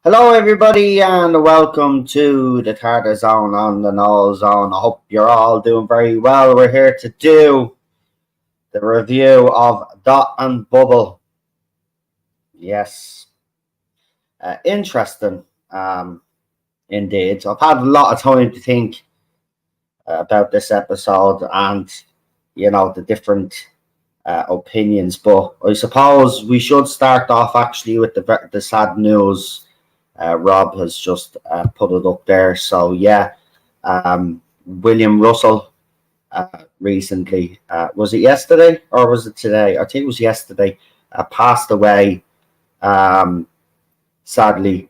Hello, everybody, and welcome to the Tartar Zone on the Null Zone. I hope you're all doing very well. We're here to do the review of Dot and Bubble. Yes, interesting, indeed. I've had a lot of time to think about this episode and, the different opinions, but I suppose we should start off actually with the sad news. Rob has just put it up there. So yeah, William Russell recently, was it yesterday or was it today? I think it was yesterday. Passed away. Sadly,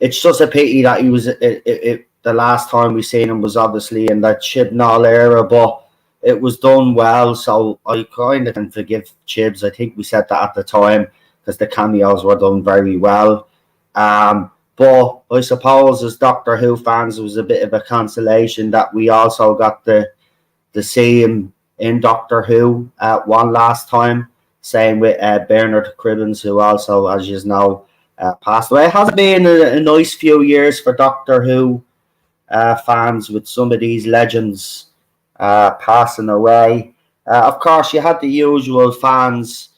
it's just a pity that he was. The last time we seen him was obviously in that Chibnall era, but it was done well. So I kind of can forgive Chibs. I think we said that at the time because the cameos were done very well. But I suppose as Doctor Who fans, it was a bit of a consolation that we also got to see him in Doctor Who one last time. Same with Bernard Cribbins, who also, as you know, passed away. It has been a nice few years for Doctor Who fans with some of these legends passing away. Of course, you had the usual fans,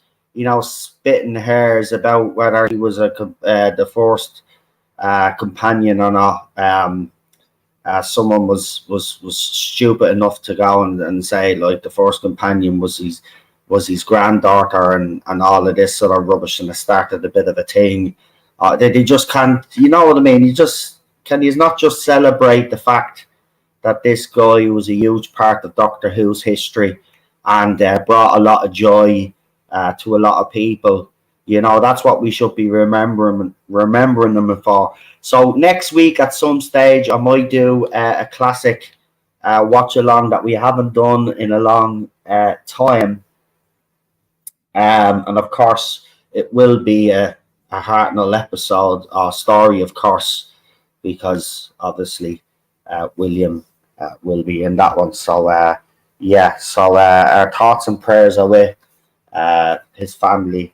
spitting hairs about whether he was the first companion or not. Someone was stupid enough to go and say like the first companion was his granddaughter and all of this sort of rubbish, and it started a bit of a thing. They just can't, you know what I mean? He's not just celebrate the fact that this guy was a huge part of Doctor Who's history and brought a lot of joy to a lot of people. That's what we should be remembering them for. So next week at some stage, I might do a classic watch along that we haven't done in a long time. And of course, it will be a Hartnell episode or story, of course, because obviously William will be in that one. So our thoughts and prayers are with his family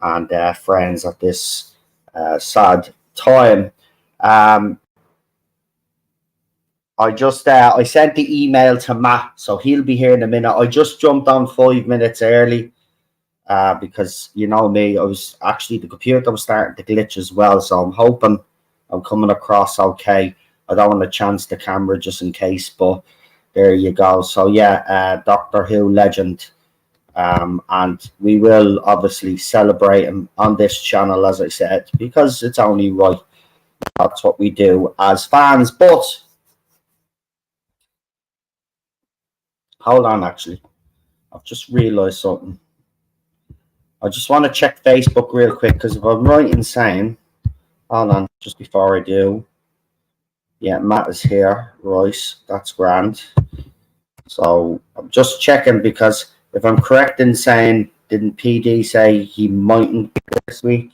and friends at this sad time. I sent the email to Matt, so he'll be here in a minute. I just jumped on 5 minutes early because you know me, the computer was starting to glitch as well, so I'm hoping I'm coming across okay. I don't want to chance the camera just in case, but there you go. So yeah, Doctor Who legend. And we will obviously celebrate him on this channel, as I said, because it's only right. That's what we do as fans. But hold on, actually, I've just realised something. I just want to check Facebook real quick, because if I'm right in saying, hold on, just before I do, yeah, Matt is here, right? That's grand. So I'm just checking, because if I'm correct in saying, didn't PD say he mightn't be this week?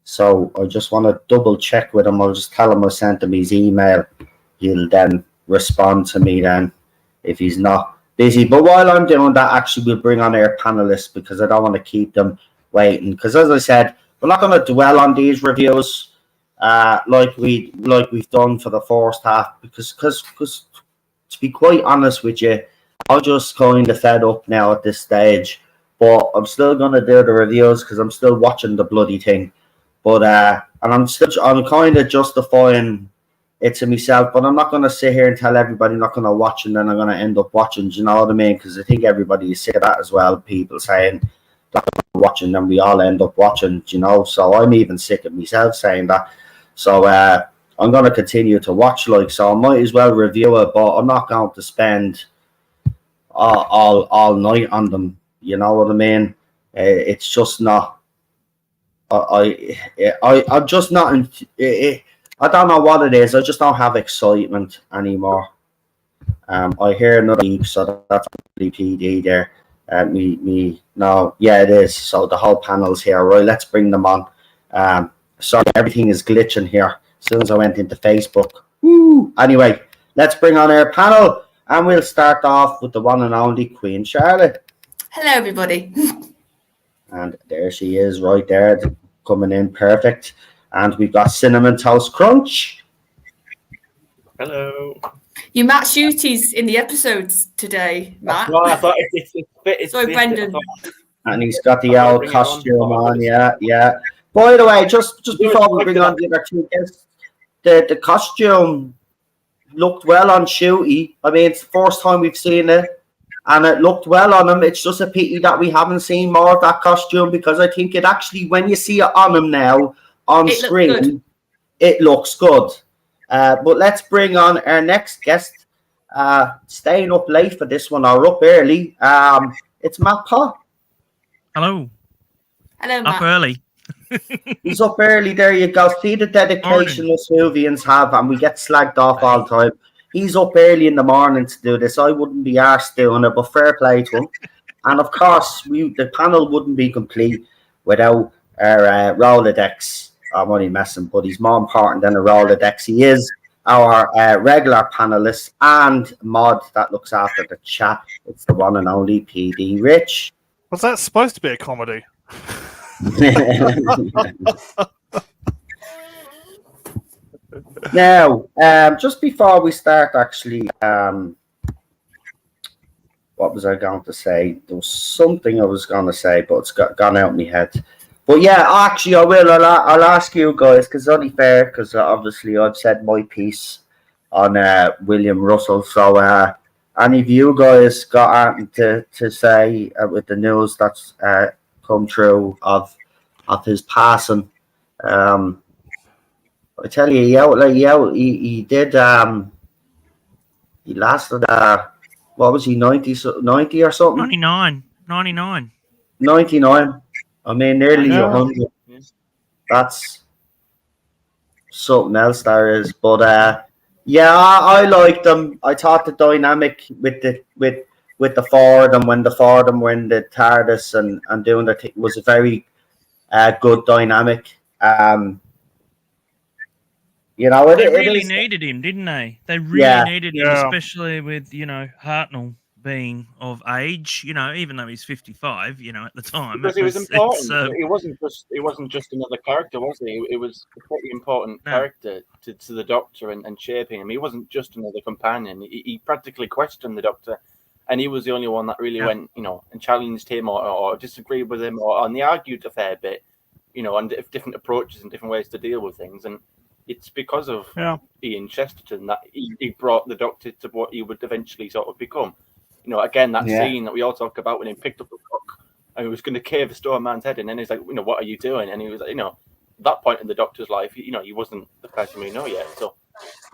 So I just want to double check with him. I'll just tell him I sent him his email. He'll then respond to me then if he's not busy. But while I'm doing that, actually, we'll bring on our panelists, because I don't want to keep them waiting. Because as I said, we're not going to dwell on these reviews like we've done for the first half, because to be quite honest with you, I'm just kind of fed up now at this stage, but I'm still going to do the reviews because I'm still watching the bloody thing. But and I'm kind of justifying it to myself, but I'm not going to sit here and tell everybody not going to watch, and then I'm going to end up watching. Do you know what I mean? Because I think everybody is sick of that as well. People saying that watching, and we all end up watching. So I'm even sick of myself saying that. So I'm going to continue to watch, so I might as well review it, but I'm not going to spend all night on them. You know what I mean? It's just not. I'm just not. I don't know what it is. I just don't have excitement anymore. I hear another beep, so that's PD there. No, yeah, it is. So the whole panel's here, right? Let's bring them on. Sorry, everything is glitching here. As soon as I went into Facebook. Woo! Anyway, let's bring on our panel. And we'll start off with the one and only Queen Charlotte. Hello, everybody. And there she is, right there, coming in perfect. And we've got Cinnamon Toast Crunch. Hello. You Matt Shooty's in the episodes today, Matt. Well, I thought it's Sorry, Brendan. And he's got the old costume on, yeah. By the way, just before we bring on the other two guests, the costume looked well on Shooty. I mean, it's the first time we've seen it, and it looked well on him. It's just a pity that we haven't seen more of that costume, because I think it actually, when you see it on him now on screen, it looks good. But let's bring on our next guest. Staying up late for this one, or up early. It's Matt Pot. Hello. Hello, Matt. Up early. He's up early. There you go. See the dedication us Hovians have, and we get slagged off all the time. He's up early in the morning to do this. I wouldn't be arsed doing it, but fair play to him. And of course, the panel wouldn't be complete without our Rolodex. I'm only messing, but he's more important than a Rolodex. He is our regular panelist and mod that looks after the chat. It's the one and only PD Rich. Was that supposed to be a comedy? Now, just before we start, actually, what was I going to say? There was something I was going to say, but it's gone out of my head. But yeah, actually, I will. I'll ask you guys, because it's only fair, because obviously I've said my piece on William Russell. So, any of you guys got anything to say with the news that's come true of his passing? I tell you, he did. He lasted. What was he? 90 or something? 99. 99. I mean, nearly 100. That's something else there is. But yeah, I liked them. I thought the dynamic with the Ford, and when the Ford and when the TARDIS and doing their thing was a very good dynamic. You know, they really needed him, didn't they? They really needed him, especially with Hartnell being of age. Even though he's 55, at the time, because he was important. It wasn't just another character, was he? It was a pretty important character to the Doctor and shaping him. He wasn't just another companion. He practically questioned the Doctor, and he was the only one that really went, and challenged him or disagreed with him, and they argued a fair bit, on different approaches and different ways to deal with things. And it's because of Ian Chesterton that he brought the Doctor to what he would eventually sort of become. Again, that scene that we all talk about when he picked up the rock and he was going to cave a Stone Man's head in, and he's like, what are you doing? And he was like, that point in the Doctor's life, he wasn't the person we know yet. So,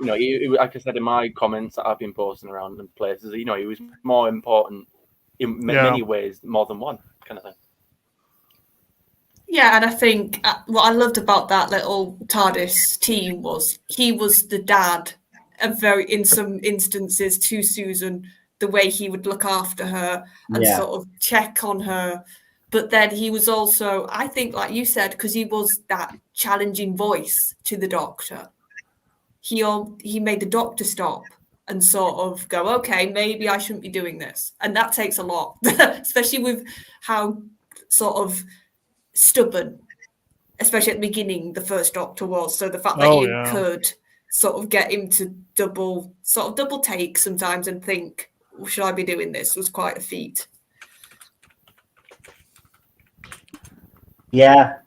he, like I said in my comments that I've been posting around in places, he was more important in many ways, more than one kind of thing. Yeah, and I think what I loved about that little TARDIS team was he was the dad, in some instances, to Susan, the way he would look after her and sort of check on her. But then he was also, I think, like you said, because he was that challenging voice to the Doctor. He made the Doctor stop and sort of go, okay, maybe I shouldn't be doing this. And that takes a lot, especially with how sort of stubborn, especially at the beginning, the first Doctor was. So the fact that Ian could sort of get him to double take sometimes and think, should I be doing this, was quite a feat. Yeah,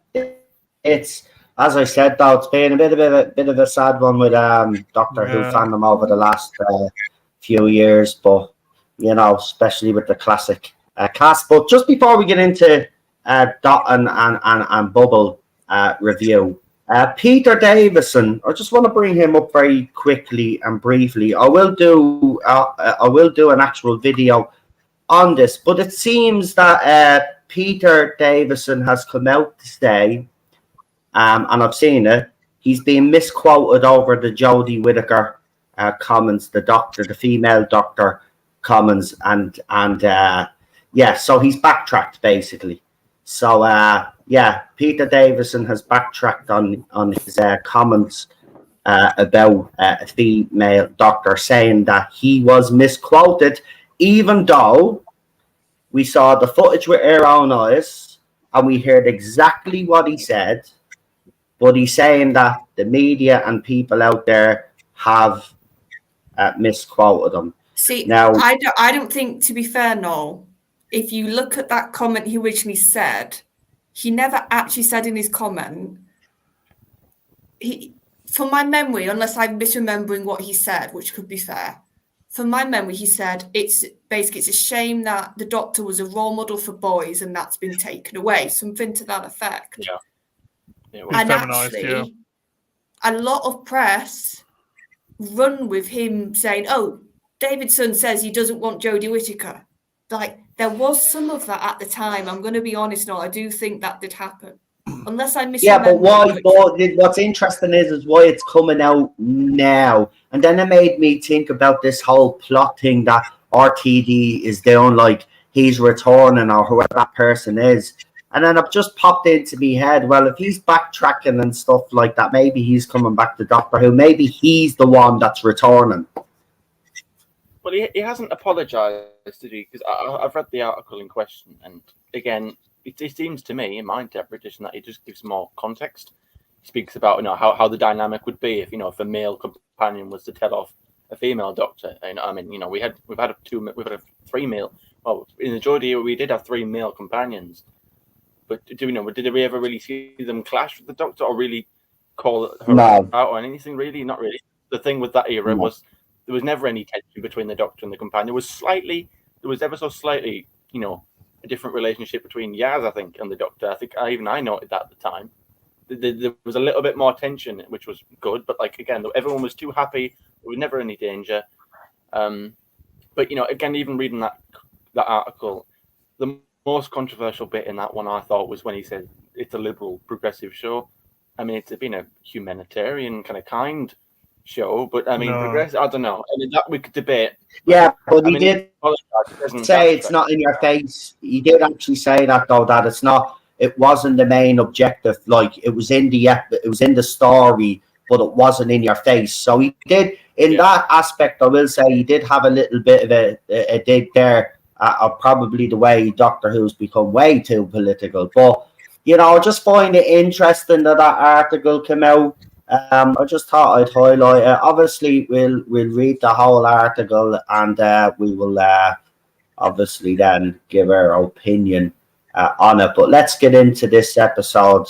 it's, as I said, though, it's been a bit of a sad one with Doctor Who fandom over the last few years, but especially with the classic cast. But just before we get into Dot and Bubble review, Peter Davison, I just want to bring him up very quickly and briefly. I will do an actual video on this, but it seems that Peter Davison has come out to say, and I've seen it, he's been misquoted over the Jodie Whittaker comments, the female Doctor comments, and so he's backtracked basically. So Peter Davison has backtracked on his comments about a female Doctor, saying that he was misquoted, even though we saw the footage with our own eyes and we heard exactly what he said. but he's saying that the media and people out there have misquoted him. See, now, I don't think, to be fair, Noel, if you look at that comment he originally said, he never actually said in his comment, from my memory, unless I'm misremembering what he said, which could be fair, from my memory, he said it's a shame that the doctor was a role model for boys and that's been taken away, something to that effect. Yeah. And actually, a lot of press run with him saying, "Oh, Davison says he doesn't want Jodie Whittaker." Like, there was some of that at the time. I'm going to be honest, Noel, I do think that did happen. Unless I misremember. Yeah, but why? What's interesting is why it's coming out now, and then it made me think about this whole plot thing that RTD is doing, like he's returning or whoever that person is, and then it just popped into my head. Well, if he's backtracking and stuff like that, maybe he's coming back to Doctor Who. Maybe he's the one that's returning. Well, he hasn't apologised, did he? Because I've read the article in question, and again, it seems to me, in my interpretation, that he just gives more context. He speaks about how the dynamic would be if if a male companion was to tell off a female doctor. And I mean, we've had three male. Well, in the Jodie, we did have three male companions, but did we ever really see them clash with the doctor or really call her out or anything? Really, not really. The thing with that era was there was never any tension between the doctor and the companion. There was ever so slightly, a different relationship between Yaz, I think, and the doctor. I think I noted that at the time. There was a little bit more tension, which was good, but again, everyone was too happy. There was never any danger. But again, even reading that article, the most controversial bit in that one I thought was when he said it's a liberal progressive show. I mean, it's been a humanitarian kind show, but I mean, progressive. I don't know. I mean, that we could debate. Yeah, but he did say it's not in your face. He did actually say that though, that it's not. It wasn't the main objective. Like it was in the story, but it wasn't in your face. So he did in that aspect. I will say he did have a little bit of a dig there. Probably the way Doctor Who's become way too political, but I just find it interesting that article came out. I just thought I'd highlight it. Obviously, we'll read the whole article and we will obviously then give our opinion on it. But let's get into this episode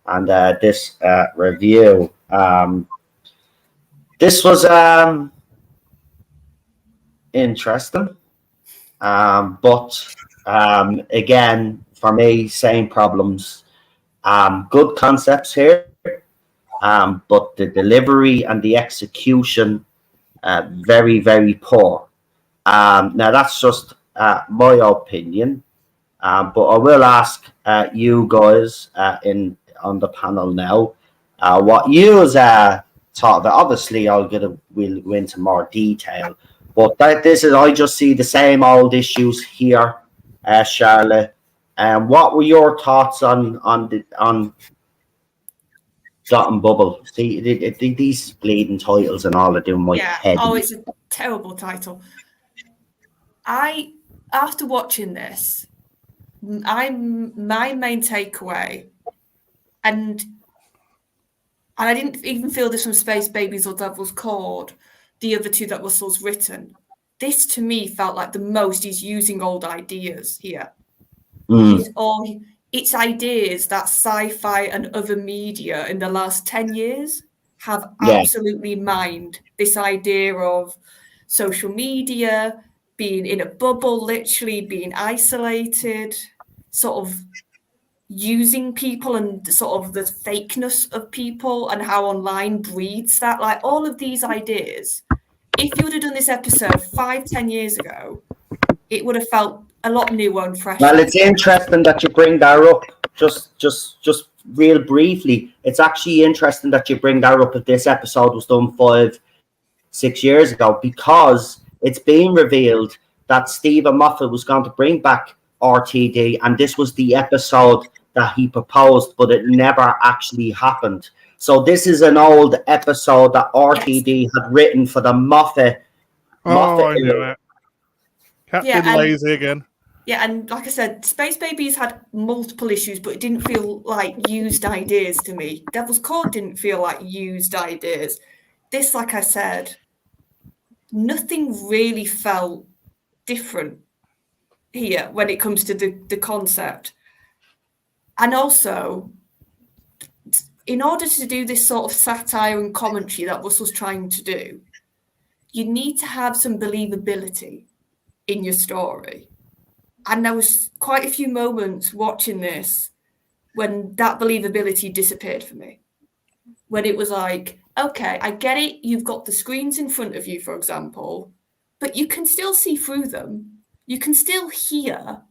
and this review. This was interesting, but again, for me, same problems. Good concepts here. But the delivery and the execution, very, very poor. Now, that's just my opinion. But I will ask you guys on the panel now what you thought of it. Obviously, we'll go into more detail. But I just see the same old issues here, Charlotte. What were your thoughts on Dot and Bubble? See, these bleeding titles and all are doing my head. Oh, it's a terrible title. After watching this, my main takeaway, and I didn't even feel this from Space Babies or Devil's Cord, the other two that Russell's written. This to me felt like the most he's using old ideas here. It's ideas that sci-fi and other media in the last 10 years have absolutely mined. This idea of social media, being in a bubble, literally being isolated, sort of using people and sort of the fakeness of people and how online breeds that. Like all of these ideas, if you would have done this episode 5-10 years ago, it would have felt a lot newer and fresh. Well, it's interesting that you bring that up. Just real briefly, it's actually interesting that you bring that up if this episode was done 5-6 years ago, because it's been revealed that Stephen Moffat was going to bring back RTD, and this was the episode that he proposed, but it never actually happened. So this is an old episode that RTD had written for the Moffat. I knew it. Captain Lazy again. Yeah, and like I said, Space Babies had multiple issues, but it didn't feel like used ideas to me. Devil's Court didn't feel like used ideas. This, like I said, nothing really felt different here when it comes to the concept. And also, in order to do this sort of satire and commentary that Russell's trying to do, you need to have some believability in your story. And there was quite a few moments watching this when that believability disappeared for me. When it was like, okay, I get it. You've got the screens in front of you, for example, but you can still see through them. You can still hear.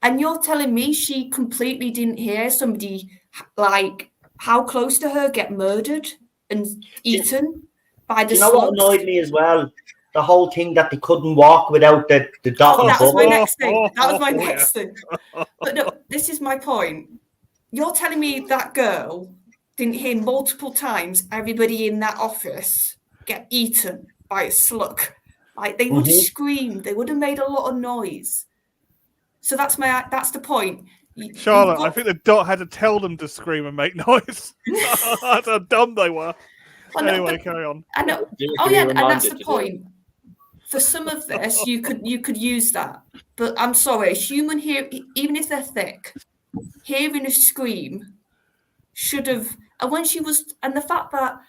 And you're telling me she completely didn't hear somebody, like, how close to her get murdered and eaten by the Do you know what slugs? annoyed me as well? The whole thing that they couldn't walk without the dot. Oh, that was my next thing. That was my next thing. But no, this is my point. You're telling me that girl didn't hear multiple times everybody in that office get eaten by a slug. Like, they would have screamed. They would have made a lot of noise. So that's the point. Charlotte, I think the dot had to tell them to scream and make noise. That's how dumb they were. Anyway, carry on. I know. Oh yeah, and that's the point. For some of this, you could use that, but I'm sorry, human hear, even if they're thick, hearing a scream should have. And when she was, and the fact that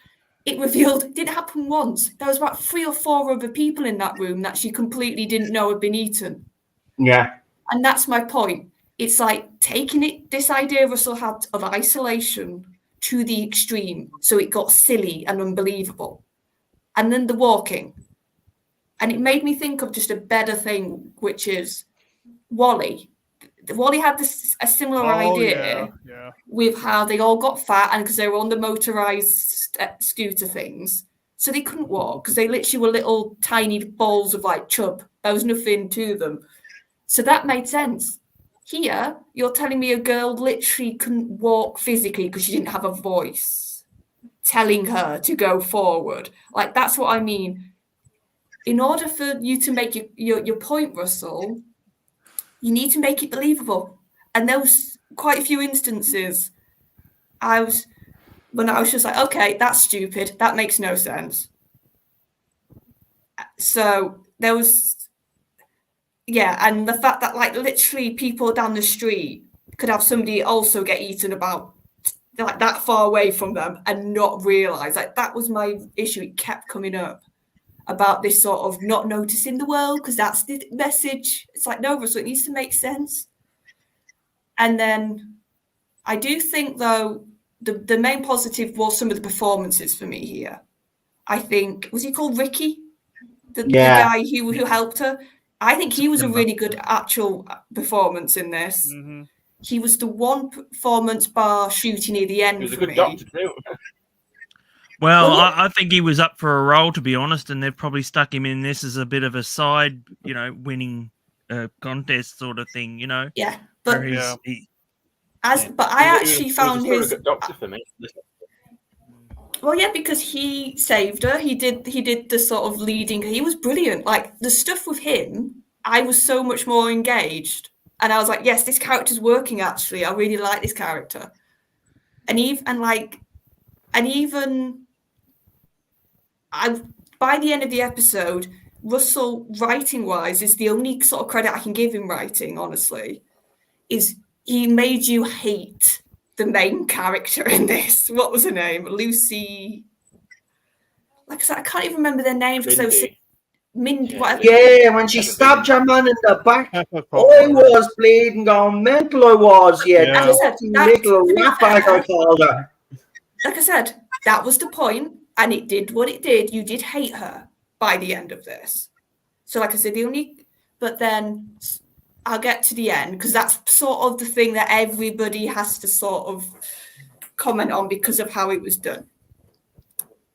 it revealed it didn't happen once. There was about 3 or 4 other people in that room that she completely didn't know had been eaten. Yeah, and that's my point. It's like taking this idea Russell had of isolation to the extreme, so it got silly and unbelievable, and then the walking. And it made me think of just a better thing, which is Wally. Wally had a similar idea with how they all got fat and because they were on the motorized scooter things. So they couldn't walk because they literally were little tiny balls of like chub. There was nothing to them. So that made sense. Here, you're telling me a girl literally couldn't walk physically because she didn't have a voice telling her to go forward. Like, that's what I mean. In order for you to make your point, Russell, you need to make it believable. And there was quite a few instances when I was just like, okay, that's stupid. That makes no sense. So there was, and the fact that like literally people down the street could have somebody also get eaten about like that far away from them and not realize, like, that was my issue. It kept coming up about this sort of not noticing the world because that's the message. It's like, no, Russell, it needs to make sense. And then I do think, though, the main positive was some of the performances for me here. I think, was he called Ricky? The guy who helped her? I think he was a really good actual performance in this. Mm-hmm. He was the one performance bar shooting near the end. He was a good doctor too. Well, I think he was up for a role, to be honest, and they've probably stuck him in this as a bit of a side, winning contest sort of thing, Yeah, but but I actually found his good doctor for me. Well, yeah, because he saved her. He did the sort of leading. He was brilliant. Like, the stuff with him, I was so much more engaged, and I was like, yes, this character's working. Actually, I really like this character, and by the end of the episode, Russell, writing-wise, is the only sort of credit I can give him writing, honestly, is he made you hate the main character in this. What was her name? Lucy. Like I said, I can't even remember their names because they were Mindy. Whatever. Yeah, when she stabbed her man in the back, I was bleeding, going mental. I was, Like I said, little rat bag, I called her. Like I said, that was the point, and it did what it did. You did hate her by the end of this. So, like I said, but then I'll get to the end because that's sort of the thing that everybody has to sort of comment on because of how it was done.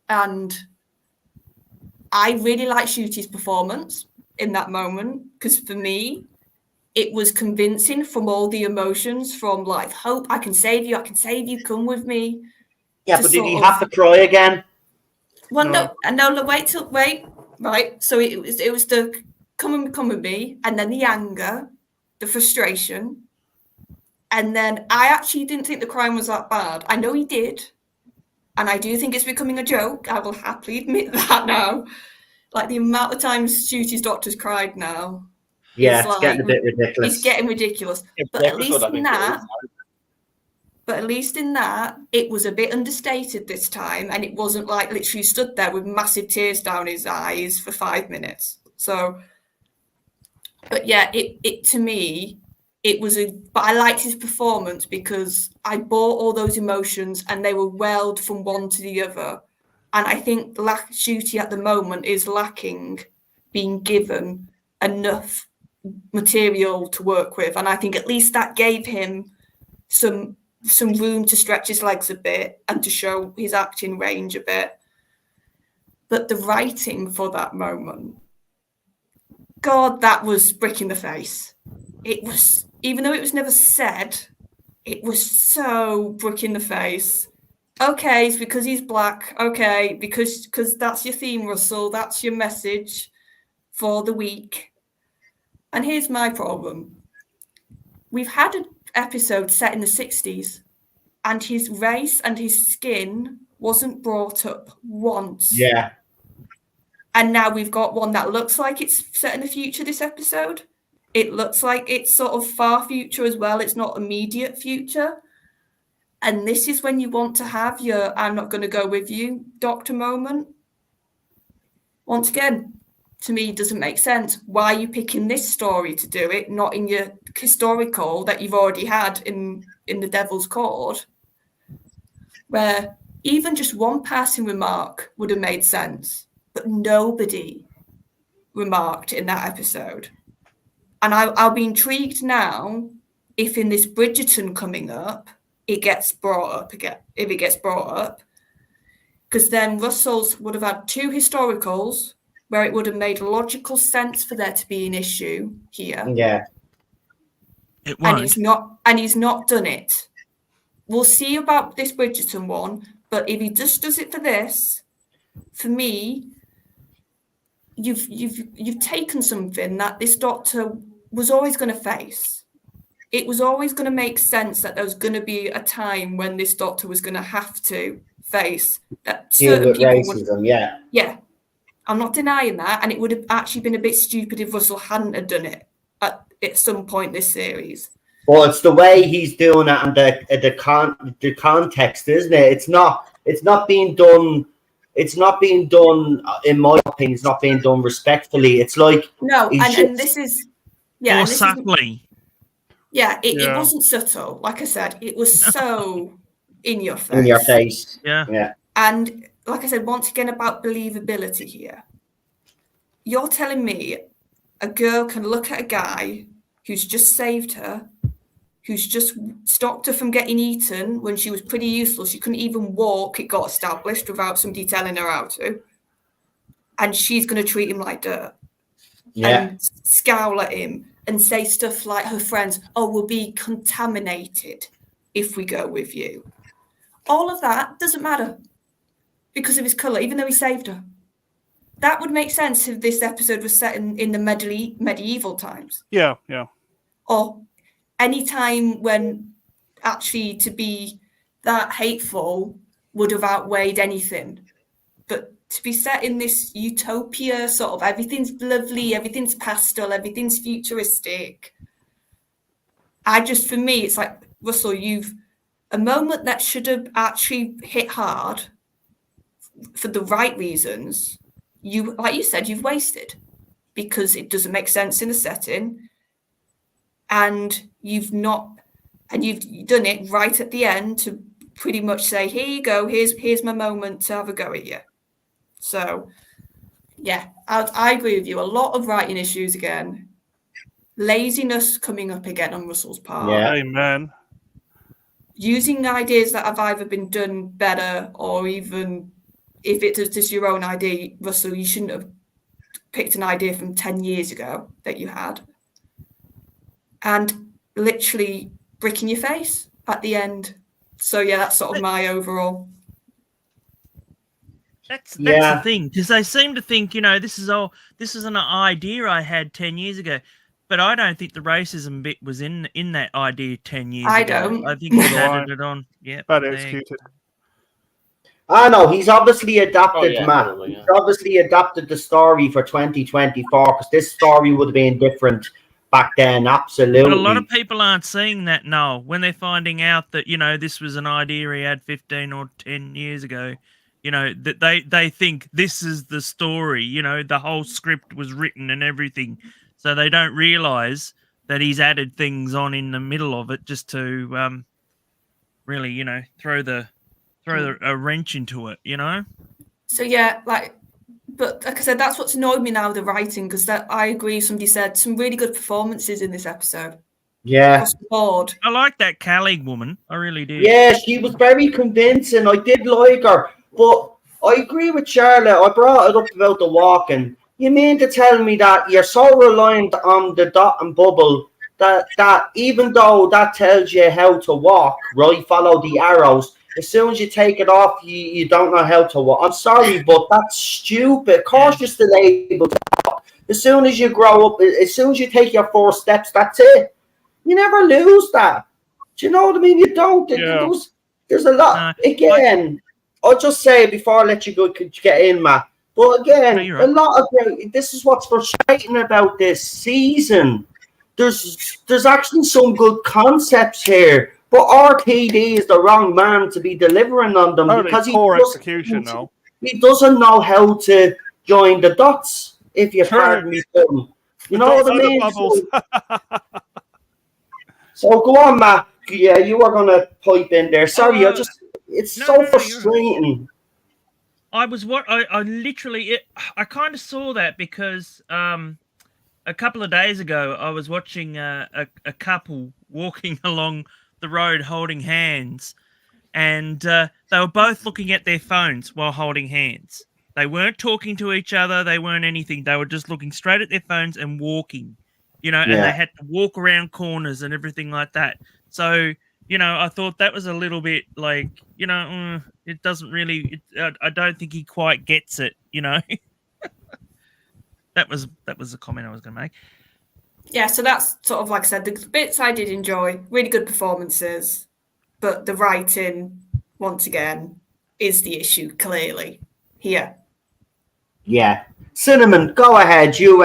And I really like Shooty's performance in that moment because for me, it was convincing from all the emotions, from like hope, I can save you, come with me. Yeah, but did he have to cry again? Well, no, wait, right. So it was the come with me, and then the anger, the frustration. And then I actually didn't think the crime was that bad. I know he did. And I do think it's becoming a joke. I will happily admit that now. Like the amount of times Shooty's doctors cried now. Yeah, it's getting a bit ridiculous. It's getting ridiculous. But at least in that, it was a bit understated this time. And it wasn't like literally stood there with massive tears down his eyes for 5 minutes. So, but yeah, it to me, it was but I liked his performance because I bought all those emotions and they were welled from one to the other. And I think Shooty at the moment is lacking being given enough material to work with. And I think at least that gave him some room to stretch his legs a bit and to show his acting range a bit. But the writing for that moment, God, that was brick in the face. It was, even though it was never said, it was so brick in the face. Okay, it's because he's black. Okay, because that's your theme, Russell. That's your message for the week. And here's my problem. We've had an episode set in the 60s, and his race and his skin wasn't brought up once. Yeah. And now we've got one that looks like it's set in the future, this episode. It looks like it's sort of far future as well. It's not immediate future. And this is when you want to have your I'm not going to go with you, doctor moment. Once again, to me, it doesn't make sense. Why are you picking this story to do it, not in your historical that you've already had in the Devil's Court, where even just one passing remark would have made sense, but nobody remarked in that episode. And I'll be intrigued now if in this Bridgerton coming up, it gets brought up again, if it gets brought up, because then Russell's would have had 2 historicals where it would have made logical sense for there to be an issue here. Yeah. It won't. And he's not done it. We'll see about this Bridgerton one, but if he just does it for this, for me, you've taken something that this doctor was always going to face. It was always going to make sense that there was going to be a time when this doctor was going to have to face that certain people racism. Yeah, I'm not denying that, and it would have actually been a bit stupid if Russell hadn't have done it at some point this series. Well, it's the way he's doing it and the context, isn't it? It's not being done. It's not being done, in my opinion. It's not being done respectfully. It's like and this is or subtly. It wasn't subtle. Like I said, it was so in your face. In your face. Yeah. And like I said, once again about believability here. You're telling me a girl can look at a guy who's just saved her, who's just stopped her from getting eaten when she was pretty useless. She couldn't even walk, it got established, without somebody telling her how to. And she's going to treat him like dirt. Yeah. And scowl at him and say stuff like her friends, we'll be contaminated if we go with you. All of that doesn't matter because of his colour, even though he saved her. That would make sense if this episode was set in the medieval times. Yeah. Or any time when actually to be that hateful would have outweighed anything. But to be set in this utopia, sort of everything's lovely, everything's pastel, everything's futuristic. For me, it's like, Russell, you've a moment that should have actually hit hard for the right reasons. Like you said, you've wasted because it doesn't make sense in the setting. And you've done it right at the end to pretty much say, here you go, here's my moment to have a go at you. So, yeah, I agree with you. A lot of writing issues again. Laziness coming up again on Russell's part. Yeah, amen. Using ideas that have either been done better or even if it's just your own idea, Russell, you shouldn't have picked an idea from 10 years ago that you had. And literally brick in your face at the end. So, yeah, that's sort of my overall. That's the thing, because they seem to think, this is an idea I had 10 years ago. but I don't think the racism bit was in that idea 10 years I ago. don't. I think he's added it on. Yeah, Bad executed. I know he's obviously adapted, Matt. Probably, yeah. He's obviously adapted the story for 2024 because this story would have been different back then. Absolutely. But a lot of people aren't seeing that, Noel, when they're finding out that, this was an idea he had 15 or 10 years ago. That they think this is the story. The whole script was written and everything. So they don't realize that he's added things on in the middle of it just to really, throw a wrench into it, So yeah, but like I said, that's what's annoyed me now, the writing, because I agree. Somebody said some really good performances in this episode. Yeah. Across the board. I like that Callie woman. I really did. Yeah, she was very convincing. I did like her. But I agree with Charlotte. I brought it up about the walking. You mean to tell me that you're so reliant on the dot and bubble that even though that tells you how to walk, right, follow the arrows, as soon as you take it off, you don't know how to walk. I'm sorry, but that's stupid. Of course you're still able to walk. As soon as you grow up, as soon as you take your 4 steps, that's it. You never lose that. Do you know what I mean? You don't. Yeah. There's a lot. Again, I'll just say before I let you go, could you get in, Matt? But again, a lot of this is what's frustrating about this season. There's actually some good concepts here, but RTD is the wrong man to be delivering on them because execution. He doesn't know how to join the dots. If you pardon me, you know what I mean. So go on, Matt. Yeah, you were gonna pipe in there. Sorry, it's so frustrating. I literally I kind of saw that because a couple of days ago I was watching a couple walking along the road holding hands, and they were both looking at their phones while holding hands. They weren't talking to each other. They weren't anything. They were just looking straight at their phones and walking. And they had to walk around corners and everything like that. So, I thought that was a little bit like, it doesn't really, I don't think he quite gets it, That was the comment I was going to make. Yeah, so that's sort of like I said, the bits I did enjoy, really good performances, but the writing, once again, is the issue, clearly, here. Yeah. Cinnamon, go ahead. You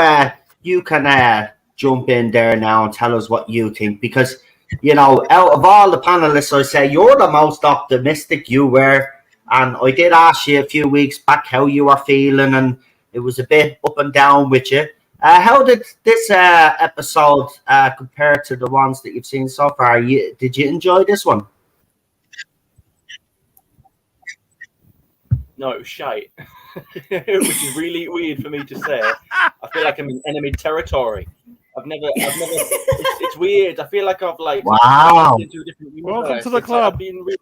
can jump in there now and tell us what you think, because out of all the panelists, I say you're the most optimistic you were, and I did ask you a few weeks back how you were feeling, and it was a bit up and down with you. How did this episode compare to the ones that you've seen so far? Did you enjoy this one? No, it was shite. Which is really weird for me to say. I feel like I'm in enemy territory. I've never. It's weird. I feel like I've wow. Into a different universe. Welcome to the club. I've been really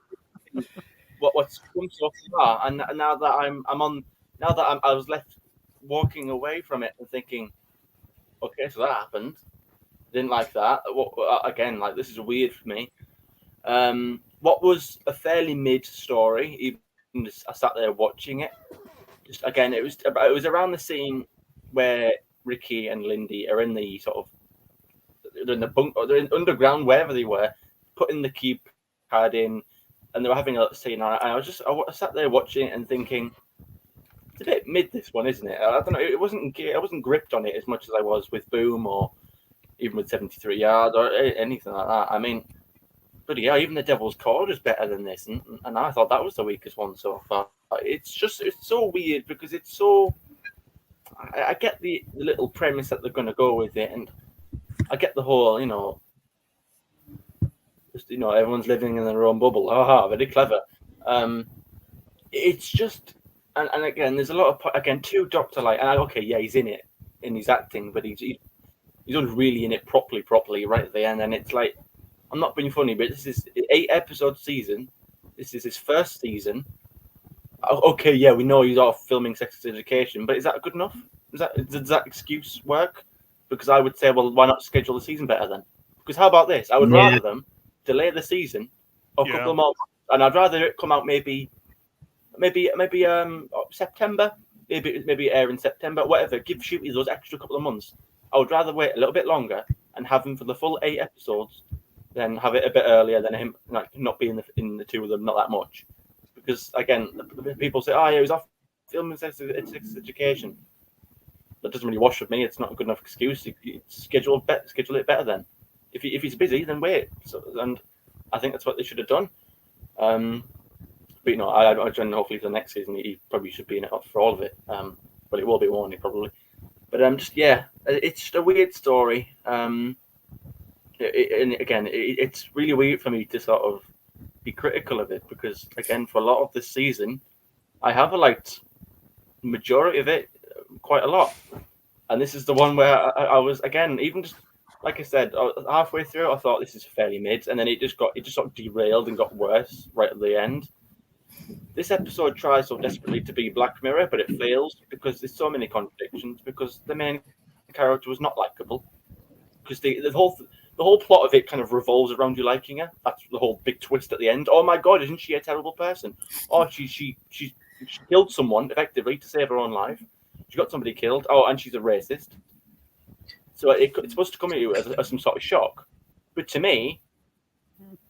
what's come so far, and now that I was left walking away from it and thinking, okay, so that happened. Didn't like that. Again, this is weird for me. What was a fairly mid story, even as I sat there watching it. Just again, it was around the scene where Ricky and Lindy are in the they're in the bunk, or they're in underground, wherever they were, putting the keypad in, and they were having a scene. And I sat there watching it and thinking, it's a bit mid, this one, isn't it? I don't know. I wasn't gripped on it as much as I was with Boom or even with 73 Yards or anything like that. I mean, but yeah, even the Devil's Cord is better than this, and I thought that was the weakest one so far. It's so weird because it's so. I get the little premise that they're going to go with it, and I get the whole, everyone's living in their own bubble. Very clever. It's just, and again, there's a lot of too Doctor-like. And okay, yeah, he's in it in his acting, but he's not really in it properly right at the end. And it's like, I'm not being funny, but this is an 8-episode season. This is his first season. Okay, yeah, we know he's off filming Sex Education, but is that good enough? Does that excuse work? Because I would say, well, why not schedule the season better then? Because how about this? I would rather them delay the season a couple of months, and I'd rather it come out maybe September, maybe air in September, whatever. Give Shooty those extra couple of months. I would rather wait a little bit longer and have him for the full 8 episodes than have it a bit earlier than him not being in the 2 of them not that much. Because again, people say, "Oh, yeah, he was off filming sex education." That doesn't really wash with me. It's not a good enough excuse. You schedule it better then. If he's busy, then wait. And I think that's what they should have done. But I imagine hopefully for the next season he probably should be in it for all of it. But it will be, won't he? Probably. But it's just a weird story. And again, it's really weird for me to sort of be critical of it because, again, for a lot of this season, I have liked the majority of it quite a lot. And this is the one where I was, again, even just like I said, halfway through, I thought this is fairly mid, and then it just sort of derailed and got worse right at the end. This episode tries so desperately to be Black Mirror, but it fails because there's so many contradictions. Because the main character was not likable. Because the whole plot of it kind of revolves around you liking her. That's the whole big twist at the end. Oh my God, isn't she a terrible person? Oh, she killed someone effectively to save her own life. She got somebody killed. Oh, and she's a racist. So it's supposed to come at you as some sort of shock. But to me,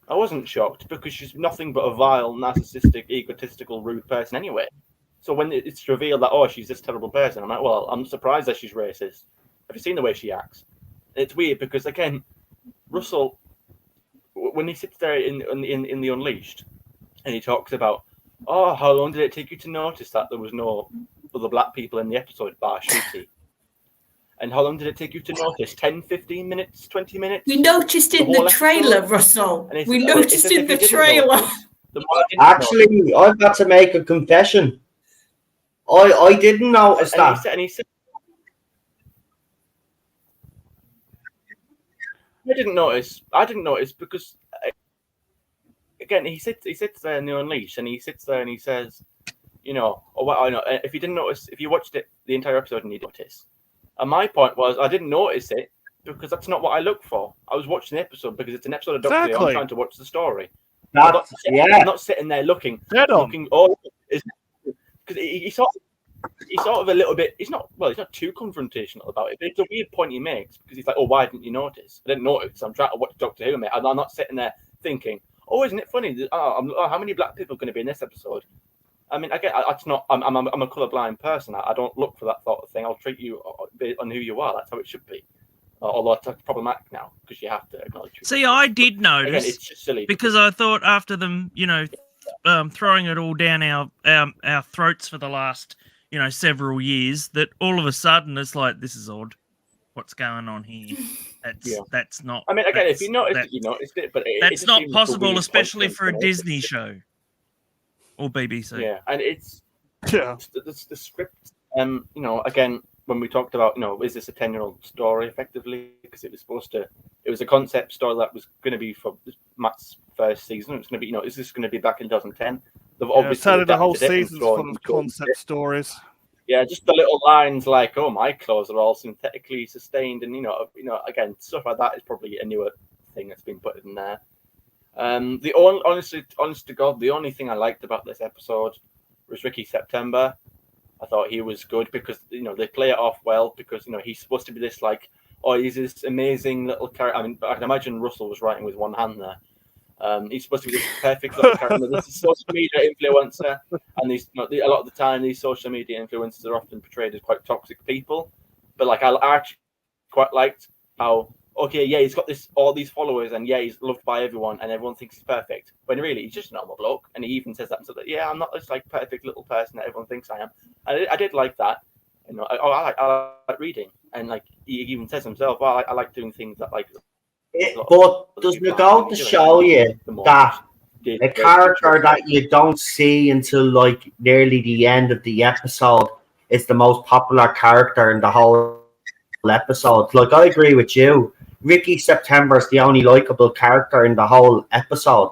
I wasn't shocked because she's nothing but a vile, narcissistic, egotistical, rude person anyway. So when it's revealed that, oh, she's this terrible person, I'm like, well, I'm surprised that she's racist. Have you seen the way she acts? It's weird because, again, Russell, when he sits there in the Unleashed and he talks about, oh, how long did it take you to notice that there was no other black people in the episode, bar Shooty? And how long did it take you to notice? 10, 15 minutes, 20 minutes? We noticed in the trailer, Russell. We noticed in the trailer. Actually, I've got to make a confession. I didn't notice that. And he said, I didn't notice because, again, he sits there in the Unleashed and he sits there and he says, I know. If you didn't notice, if you watched it the entire episode and you notice. And my point was, I didn't notice it because that's not what I look for. I was watching the episode because it's an episode of Doctor Who. I'm trying to watch the story. I'm not sitting there looking. Oh, because he's sort of a little bit. He's not too confrontational about it. But it's a weird point he makes because he's like, "Oh, why didn't you notice?" I didn't notice. I'm trying to watch Doctor Who, mate. I'm not sitting there thinking, "Oh, isn't it funny? How many black people are going to be in this episode?" I mean, it's not. I'm a colorblind person. I don't look for that sort of thing. I'll treat you on who you are. That's how it should be. Although it's problematic now because you have to acknowledge. See, I did notice. Again, it's just silly because I thought after them, throwing it all down our throats for the last, several years, that all of a sudden it's like, this is odd. What's going on here? That's not. I mean, again, if you noticed it, you noticed it, but that's not possible, especially for a Disney show. Or BBC. Yeah, and it's the script. Again, when we talked about, is this a 10-year-old story effectively? Because it was a concept story that was going to be for Matt's first season. It's going to be, is this going to be back in 2010? They've obviously the whole season's full of concept stories. Yeah, just the little lines like, "Oh, my clothes are all synthetically sustained," and again, stuff like that is probably a newer thing that's been put in there. Honest to God, the only thing I liked about this episode was Ricky September. I thought he was good because they play it off well because he's supposed to be this he's this amazing little character. I mean, I can imagine Russell was writing with one hand there. He's supposed to be this perfect little character. This is a social media influencer, and a lot of the time these social media influencers are often portrayed as quite toxic people. But I actually quite liked how. Okay, yeah, he's got all these followers, and yeah, he's loved by everyone, and everyone thinks he's perfect. When really, he's just a normal bloke, and he even says that. So that, yeah, I'm not this perfect little person that everyone thinks I am. And I did like that. I like reading, and he even says himself, "Well, I like doing things that But does it go to show you that a character that you don't see until nearly the end of the episode is the most popular character in the whole episode? I agree with you. Ricky September is the only likable character in the whole episode,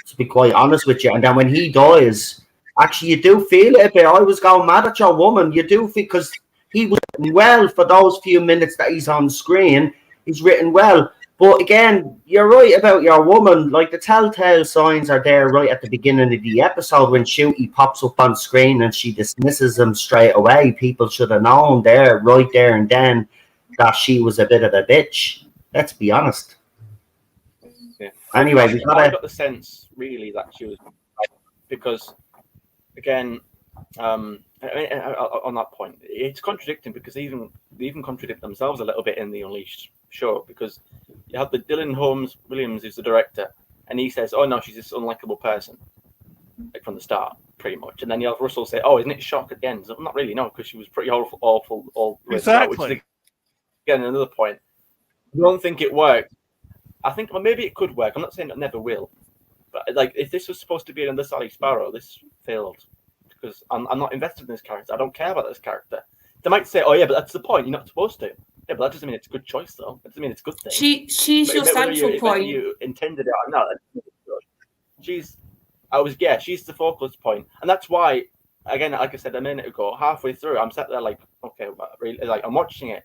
to be quite honest with you. And then when he dies, actually, you do feel it a bit. I was going mad at your woman. You do feel, because he was written well for those few minutes that he's on screen. He's written well. But again, you're right about your woman. The telltale signs are there right at the beginning of the episode when Shooty pops up on screen and she dismisses him straight away. People should have known right there and then that she was a bit of a bitch. Let's be honest. Yeah. Anyway, I got the sense really that she was, because again, on that point, it's contradicting because they even contradict themselves a little bit in the Unleashed show, because you have the Dylan Holmes Williams, who's the director, and he says, "Oh no, she's this unlikable person," like from the start, pretty much. And then you have Russell say, "Oh, isn't it shock at the end?" So, not really, no, because she was pretty awful all the way throughout, which is again another point. I don't think it worked. I think maybe it could work. I'm not saying it never will, but like if this was supposed to be another Sally Sparrow, this failed because I'm not invested in this character. I don't care about this character. They might say, "Oh yeah, but that's the point. You're not supposed to." Yeah, but that doesn't mean it's a good choice, though. That doesn't mean it's a good thing. She's your central point. You intended it or not. She's the focal point, and that's why. Again, like I said a minute ago, halfway through, I'm sat there like, okay, like I'm watching it,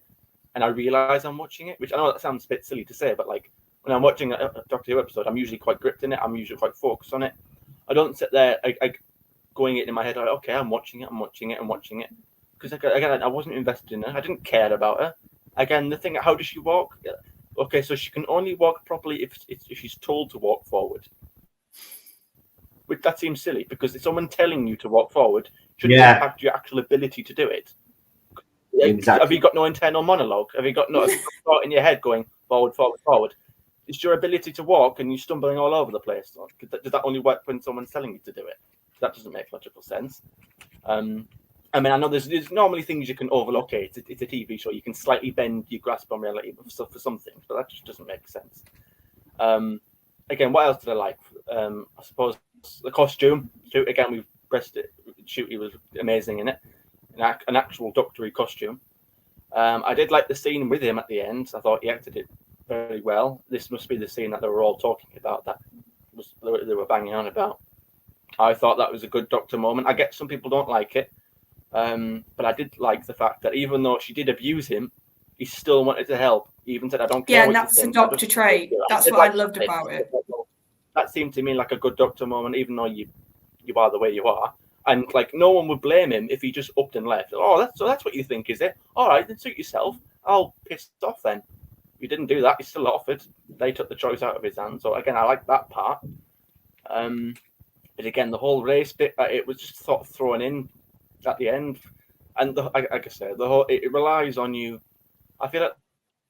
and I realize I'm watching it, which I know that sounds a bit silly to say, but like when I'm watching a Doctor Who episode, I'm usually quite gripped in it. I'm usually quite focused on it. I don't sit there going it in my head like, okay, I'm watching it. Because again, I wasn't invested in her. I didn't care about her. Again, the thing, how does she walk? Okay, so she can only walk properly if she's told to walk forward. Which that seems silly, because if someone telling you to walk forward shouldn't impact your actual ability to do it. Exactly. Have you got no internal monologue? Have you got thought in your head going forward, forward, forward? It's your ability to walk and you're stumbling all over the place. Does that only work when someone's telling you to do it? That doesn't make logical sense. I mean, I know there's normally things you can overlook. Okay, it's a TV show. You can slightly bend your grasp on reality for some things, but that just doesn't make sense. Again, what else did I like? I suppose the costume. Again, we've pressed it. Shooty was amazing in it. An actual Doctor Who costume. I did like the scene with him at the end. I thought he acted it very well. This must be the scene that they were all talking about. They were banging on about. I thought that was a good Doctor moment. I get some people don't like it. But I did like the fact that even though she did abuse him, he still wanted to help. He even said, "I don't care." Yeah, and that's the Doctor trait. That's what I loved about it. That seemed to me like a good Doctor moment, even though you are the way you are, and like no one would blame him if he just upped and left. Oh, that's what you think, is it? All right, then suit yourself. I'll piss off then. You didn't do that. He still offered. They took the choice out of his hands. So again, I like that part. But again, the whole race bit, it was just sort of thrown in at the end, and like I said, it relies on you. I feel like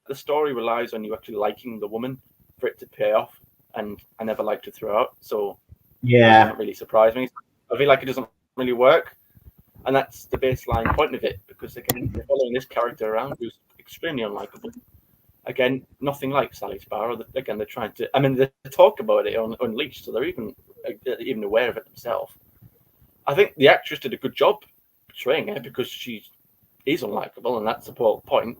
the story relies on you actually liking the woman for it to pay off, and I never liked her throughout, so it doesn't really surprise me. I feel like it doesn't really work, and that's the baseline point of it, because again, you're following this character around who's extremely unlikable. Again, nothing like Sally Sparrow. Again, they're trying to. I mean, they talk about it on Unleashed, so they're even aware of it themselves. I think the actress did a good job portraying her because she is unlikable, and that's the whole point.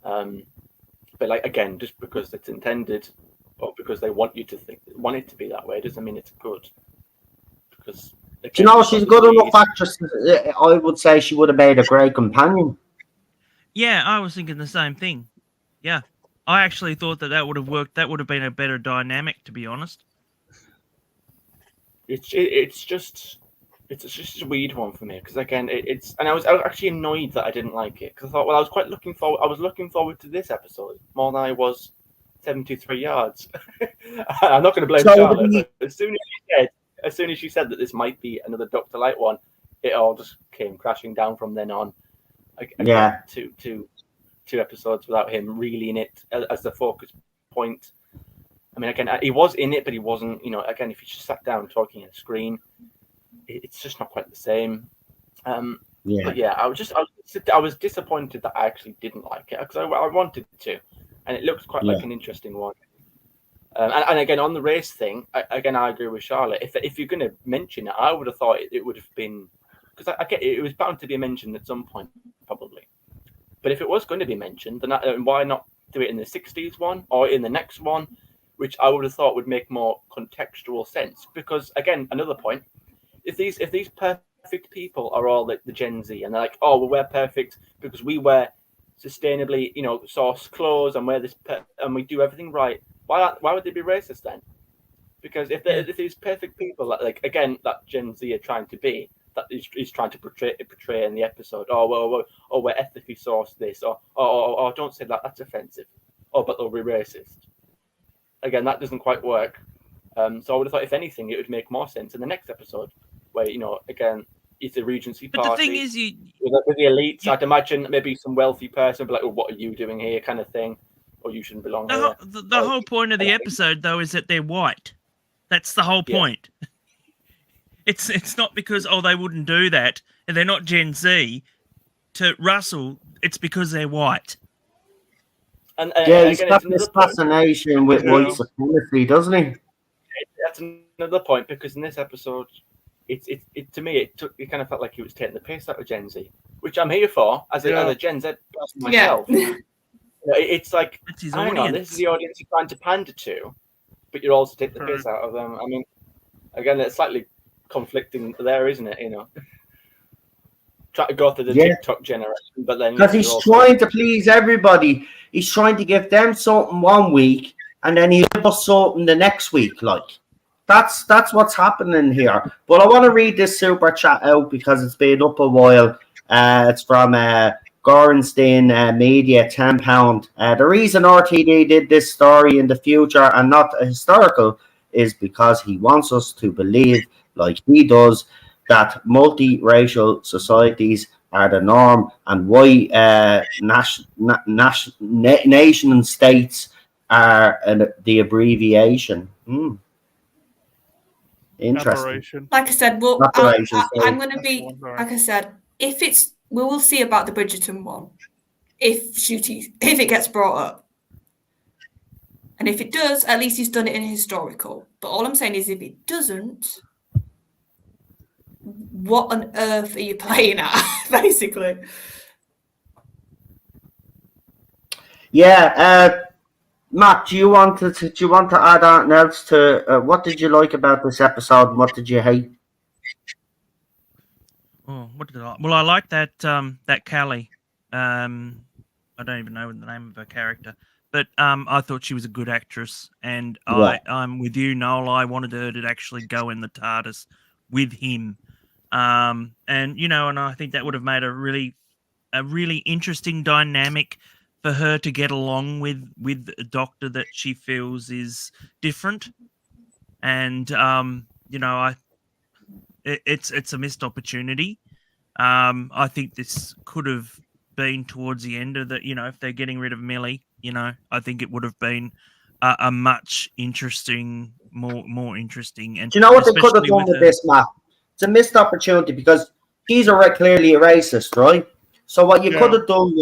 But like again, just because it's intended or because they want it to be that way, doesn't mean it's good. Because again, she's a good enough actress. I would say she would have made a great companion. Yeah, I was thinking the same thing. Yeah, I actually thought that would have worked. That would have been a better dynamic, to be honest. It's just a weird one for me, because again, and I was actually annoyed that I didn't like it, because I thought, well, I was looking forward to this episode more than I was 73 yards. I'm not going to blame Charlotte, but as soon as she said that this might be another Dr. Light one, it all just came crashing down from then on. Two episodes without him really in it as the focus point. I mean, again, he was in it, but he wasn't. Again, if you just sat down talking on a screen, it's just not quite the same. But yeah, I was disappointed that I actually didn't like it, because I wanted to, and it looked quite like an interesting one. And again, on the race thing, I agree with Charlotte. If you're going to mention it, I would have thought it would have been, because I get it was bound to be mentioned at some point, probably. But if it was going to be mentioned, then why not do it in the 60s one or in the next one, which I would have thought would make more contextual sense? Because again, another point, if these perfect people are all the Gen Z, and they're like, oh, well, we're perfect because we wear sustainably, sourced clothes and wear this and we do everything right, why would they be racist then? Because if these perfect people that Gen Z are trying to be, that he's trying to portray in the episode. Oh, we're ethically sourced this, or don't say that, that's offensive. Oh, but they'll be racist. Again, that doesn't quite work. So I would have thought, if anything, it would make more sense in the next episode, where, again, it's a Regency party. But the thing is, with the elites, I'd imagine maybe some wealthy person would be like, "Oh, what are you doing here?" kind of thing, or "You shouldn't belong here." The whole point of the episode, though, is that they're white. That's the whole point. It's not because they wouldn't do that and they're not Gen Z. To Russell, it's because they're white. And he's got this fascination with white supremacy, doesn't he? That's another point, because in this episode, it to me it kind of felt like he was taking the piss out of Gen Z, which I'm here for as a Gen Z person myself. It's like, hang on, this is the audience you're trying to pander to, but you're also taking the piss out of them. I mean, again, it's slightly conflicting there, isn't it? Try to go through the TikTok generation, but then because he's trying to please everybody. He's trying to give them something one week, and then he'll give us something the next week. Like that's what's happening here. But I want to read this super chat out because it's been up a while. It's from Gorenstein Media, £10. The reason RTD did this story in the future and not a historical is because he wants us to believe, like he does, that multiracial societies are the norm and why nation states are the abbreviation. Interesting. Like I said, I'm going to be, like I said, we will see about the Bridgerton one if it gets brought up. And if it does, at least he's done it in a historical. But all I'm saying is, if it doesn't, what on earth are you playing at, basically? Yeah, Matt, do you want to add anything else to what did you like about this episode and what did you hate? Oh, what did I like? Well, I like that Callie. I don't even know the name of her character, but I thought she was a good actress, and I'm with you, Noel. I wanted her to actually go in the TARDIS with him. And I think that would have made a really interesting dynamic for her to get along with a doctor that she feels is different. And it's a missed opportunity. I think this could have been towards the end of the, if they're getting rid of Millie, I think it would have been a much more interesting. And do you know what they could have done with this, Matt? It's a missed opportunity because he's clearly a racist, right? So what you could have done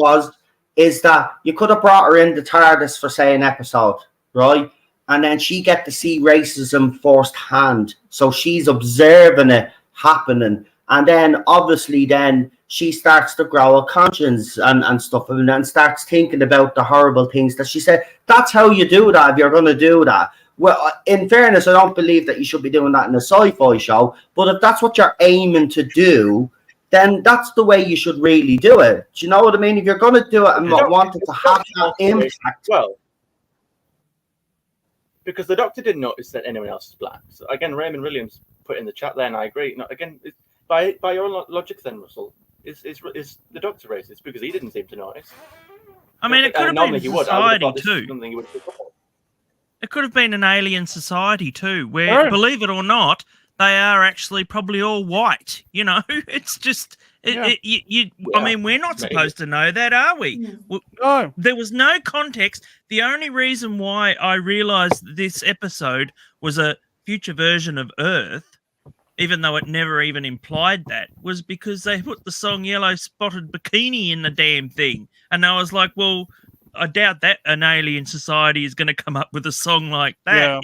is that you could have brought her in the TARDIS for, say, an episode, right? And then she get to see racism firsthand. So she's observing it happening. And then, obviously, then she starts to grow a conscience and stuff and then starts thinking about the horrible things that she said. That's how you do that if you're going to do that. Well, in fairness, I don't believe that you should be doing that in a sci-fi show. But if that's what you're aiming to do, then that's the way you should really do it. Do you know what I mean? If you're going to do it and not want it to have that impact. Well, because the Doctor didn't notice that anyone else is black. So again, Raymond Williams put in the chat there, and I agree. No, again, by your logic, then Russell is the Doctor racist because he didn't seem to notice. I mean, it could have been society too. It could have been an alien society too, where, believe it or not, they are actually probably all white. It's just I mean, we're not supposed to know that, are we? No. There was no context. The only reason why I realized this episode was a future version of Earth, even though it never even implied that, was because they put the song Yellow Spotted Bikini in the damn thing. And I was like, well, I doubt that an alien society is going to come up with a song like that,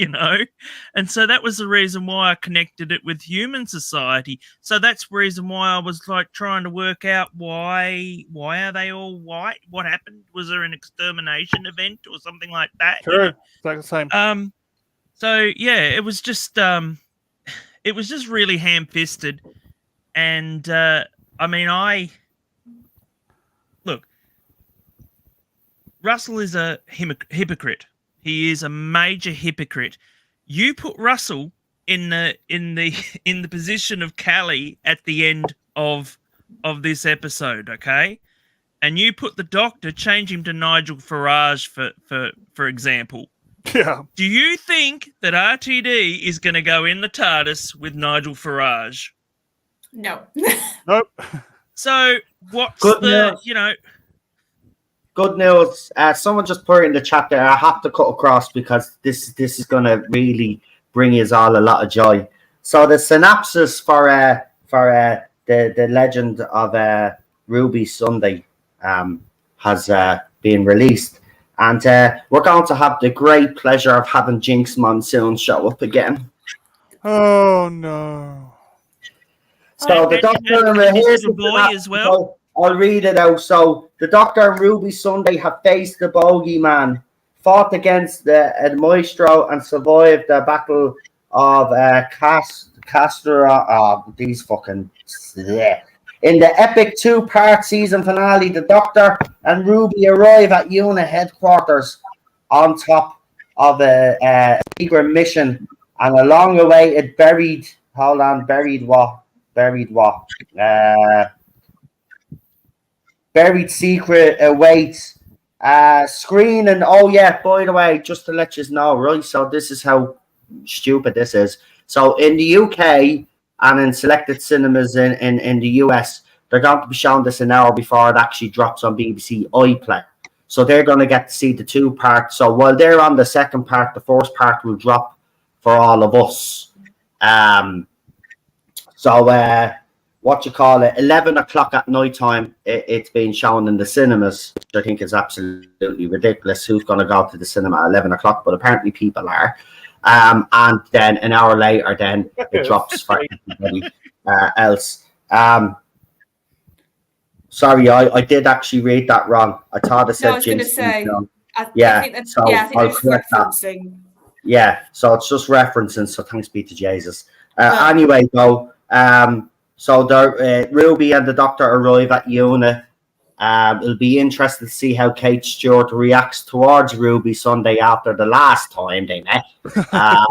And so that was the reason why I connected it with human society. So that's the reason why I was like trying to work out why are they all white? What happened? Was there an extermination event or something like that? Sure, it's like the same. So yeah, it was just really ham-fisted, and I mean, look. Russell is a hypocrite. He is a major hypocrite. You put Russell in the position of Callie at the end of this episode, okay? And you put the Doctor, change him to Nigel Farage, for example. Yeah. Do you think that RTD is going to go in the TARDIS with Nigel Farage? No. Nope. So what's Good the news. Good news. Someone just put it in the chat there. I have to cut across because this is going to really bring us all a lot of joy. So the synopsis for the Legend of Ruby Sunday has been released, and we're going to have the great pleasure of having Jinx Monsoon show up again. Oh no! So the Doctor and here's the boy as well. I'll read it out. So the Doctor and Ruby Sunday have faced the Bogeyman, fought against the Maestro, and survived the Battle of Castor. These fucking. Yeah. In the epic 2-part season finale, the Doctor and Ruby arrive at UNA headquarters on top of a secret mission, and a long-awaited buried secret awaits. Screening. Oh yeah, by the way, just to let you know, right? So this is how stupid this is. So in the UK and in selected cinemas in the US, they're going to be showing this an hour before it actually drops on BBC iPlayer. So they're going to get to see the 2 parts. So while they're on the second part, the first part will drop for all of us. What you call it, 11 o'clock at night time, it's being shown in the cinemas, which I think is absolutely ridiculous. Who's going to go to the cinema at 11 o'clock? But apparently people are. And then an hour later, then it drops for everybody else. Sorry, I did actually read that wrong. I thought I said Jinx. I think that's referencing. Yeah, so it's just referencing. So thanks be to Jesus. Anyway, though, so Ruby and the Doctor arrive at UNA. It'll be interesting to see how Kate Stewart reacts towards Ruby Sunday after the last time they met. I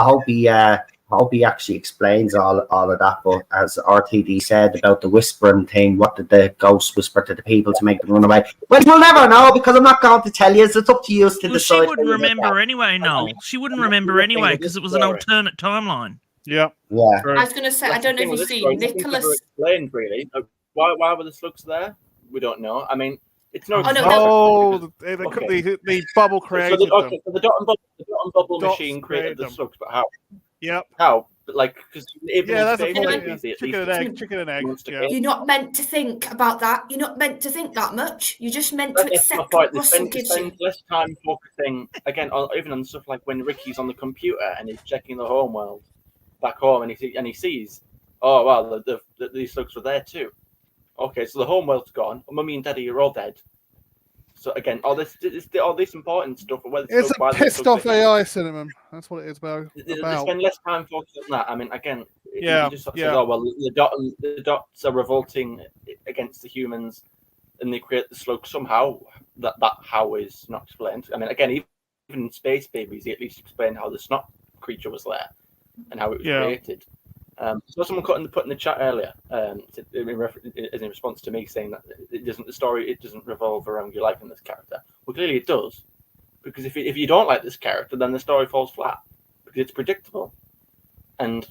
hope he actually explains all of that. But as RTD said about the whispering thing, what did the ghost whisper to the people to make them run away? Well, we'll never know because I'm not going to tell you. It's up to you to decide. She wouldn't remember anyway, Noel. She wouldn't remember anyway because it was an alternate timeline. Yeah. I was going to say, I don't know if you've seen Nicholas. Explained really. Why were the slugs there? We don't know. I mean, it's not. The bubble created them. So the dot and bubble machine created the slugs, but how? Yep. How? Like, because that's a point. Chicken and egg. Yeah. You're not meant to think about that. You're not meant to think that much. You're just meant to accept what Russell gives you. Spend less time focusing again, even on stuff like when Ricky's on the computer and he's checking the home world back home, and he sees, oh wow, these slugs were there too. Okay, so the home world's gone. Mummy and Daddy are all dead. So again, all this important stuff. It's a pissed off AI cinema. That's what it is about. They spend less time focusing on that. I mean, again, yeah. Say, oh well, the dots are revolting against the humans, and they create the slug somehow. That how is not explained. I mean, again, even in Space Babies, they at least explain how the snot creature was there and how it was created. So someone put in the chat earlier, in response to me saying that the story doesn't revolve around you liking this character. Well, clearly it does, because if you don't like this character, then the story falls flat because it's predictable, and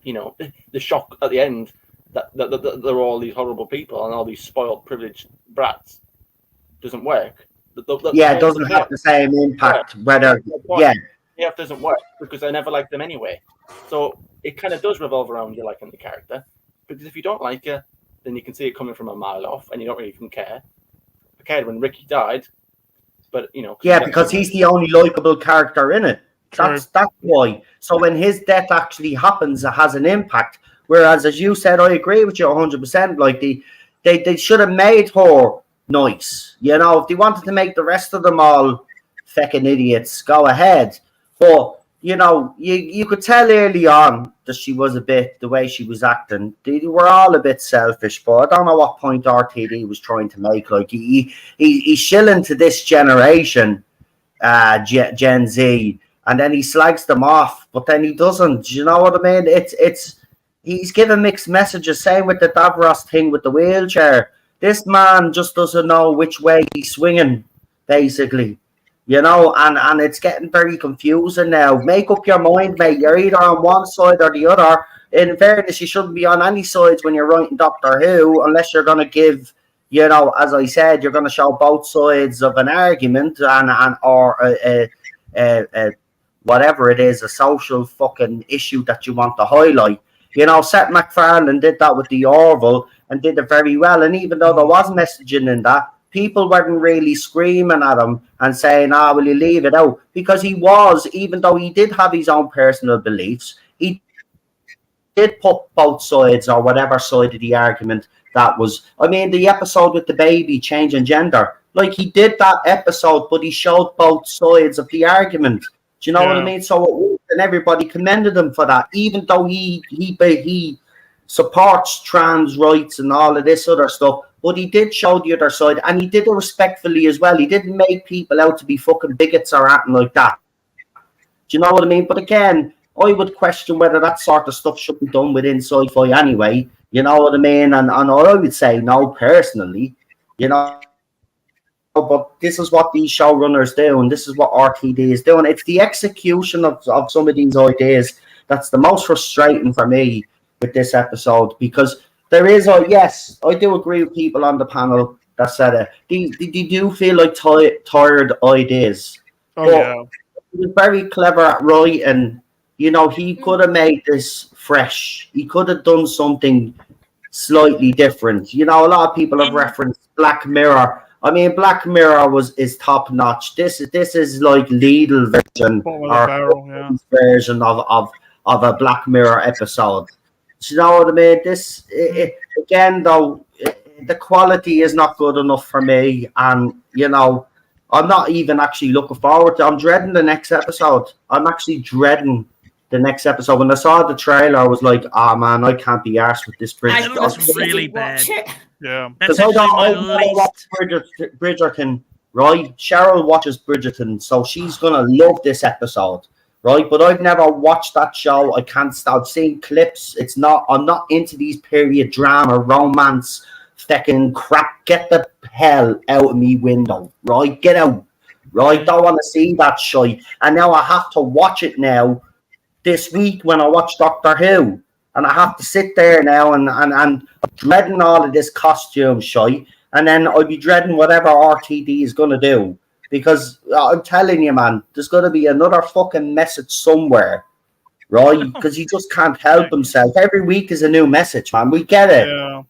the shock at the end that there are all these horrible people and all these spoiled, privileged brats doesn't work. It doesn't have the same impact. It doesn't work because I never liked them anyway. So it kind of does revolve around you liking the character, because if you don't like her, then you can see it coming from a mile off, and you don't really even care. I cared when Ricky died, but because he's the only likable character in it. That's why. So when his death actually happens, it has an impact. Whereas, as you said, I agree with you 100%. Like they should have made her nice. If they wanted to make the rest of them all feckin' idiots, go ahead. But you could tell early on that she was a bit, the way she was acting, they were all a bit selfish, but I don't know what point RTD was trying to make. Like, he's shilling to this generation, Gen Z, and then he slags them off, but then he doesn't. Do you know what I mean? He's giving mixed messages. Same with the Davros thing with the wheelchair. This man just doesn't know which way he's swinging, basically. You know, and it's getting very confusing now. Make up your mind, mate. You're either on one side or the other. In fairness, you shouldn't be on any sides when you're writing Doctor Who, unless you're going to give, you know, as I said, you're going to show both sides of an argument or whatever it is, a social fucking issue that you want to highlight. You know, Seth MacFarlane did that with the Orville and did it very well. And even though there was messaging in that, people weren't really screaming at him and saying, will you leave it out? Because he was, even though he did have his own personal beliefs, he did put both sides or whatever side of the argument that was. I mean, the episode with the baby changing gender, like he did that episode, but he showed both sides of the argument. Do you know what I mean? So, and everybody commended him for that, even though he supports trans rights and all of this other stuff. But he did show the other side, and he did it respectfully as well. He didn't make people out to be fucking bigots or anything like that. Do you know what I mean? But again, I would question whether that sort of stuff should be done within sci-fi anyway. You know what I mean? And I would say no, personally. You know, but this is what these showrunners do, and this is what RTD is doing. It's the execution of some of these ideas that's the most frustrating for me with this episode, because there is yes, I do agree with people on the panel that said it. They do feel like tired ideas. He was very clever at writing. You know, he could have made this fresh. He could have done something slightly different. You know, a lot of people have referenced Black Mirror. I mean, Black Mirror is top notch. This is like Lidl version of a Black Mirror episode. Do you know what I mean? Again, though, the quality is not good enough for me, and you know, I'm not even actually looking forward to. I'm dreading the next episode. I'm actually dreading the next episode. When I saw the trailer, I was like, man, I can't be arsed with this Bridgerton. It was really bad. Yeah. That's actually my least. Bridgerton, right? Cheryl watches Bridgerton, so she's going to love this episode, right? But I've never watched that show. I can't stop seeing clips. I'm not into these period drama, romance, fucking crap. Get the hell out of me window, right? Get out, right? Don't want to see that shit. And now I have to watch it now this week when I watch Doctor Who, and I have to sit there now and dreading all of this costume shite, and then I'll be dreading whatever RTD is going to do, because I'm telling you, man, there's going to be another fucking message somewhere, right? Because he just can't help himself. Every week is a new message, man. We get it. Yeah.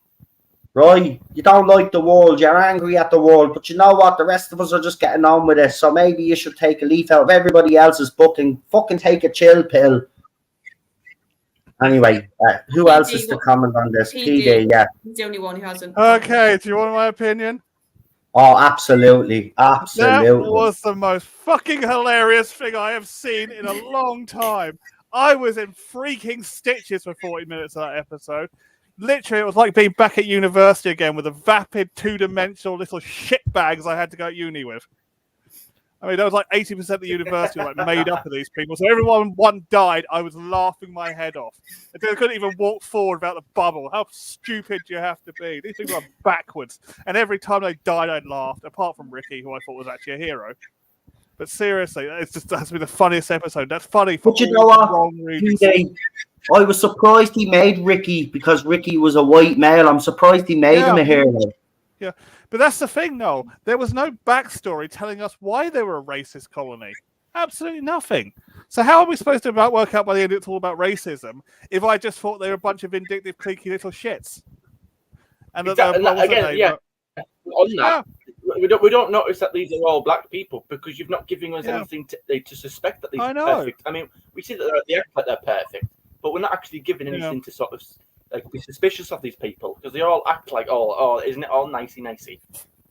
Right? You don't like the world, you're angry at the world, but you know what? The rest of us are just getting on with it, so maybe you should take a leaf out of everybody else's book and fucking take a chill pill. Anyway, who else is to comment on this? PD, yeah. He's the only one who hasn't. Okay, do you want my opinion? Oh, absolutely. Absolutely. That was the most fucking hilarious thing I have seen in a long time. I was in freaking stitches for 40 minutes of that episode. Literally, it was like being back at university again with the vapid, two-dimensional little shit bags I had to go to uni with. I mean, that was like 80% of the university was like made up of these people. So everyone one died, I was laughing my head off. I couldn't even walk forward without the bubble. How stupid do you have to be? These things are backwards. And every time they died, I laughed, apart from Ricky, who I thought was actually a hero. But seriously, that's been the funniest episode. That's funny for all the wrong reasons. I was surprised he made Ricky, because Ricky was a white male. I'm surprised he made him a hero. Yeah, but that's the thing, though. There was no backstory telling us why they were a racist colony. Absolutely nothing. So how are we supposed to work out by the end it's all about racism if I just thought they were a bunch of vindictive, cliquey little shits? And on that, we don't notice that these are all black people because you've not given us anything to suspect that these are perfect. I mean, we see that they act like they're perfect, but we're not actually given anything to sort of like be suspicious of these people because they all act like, oh, isn't it all nicey?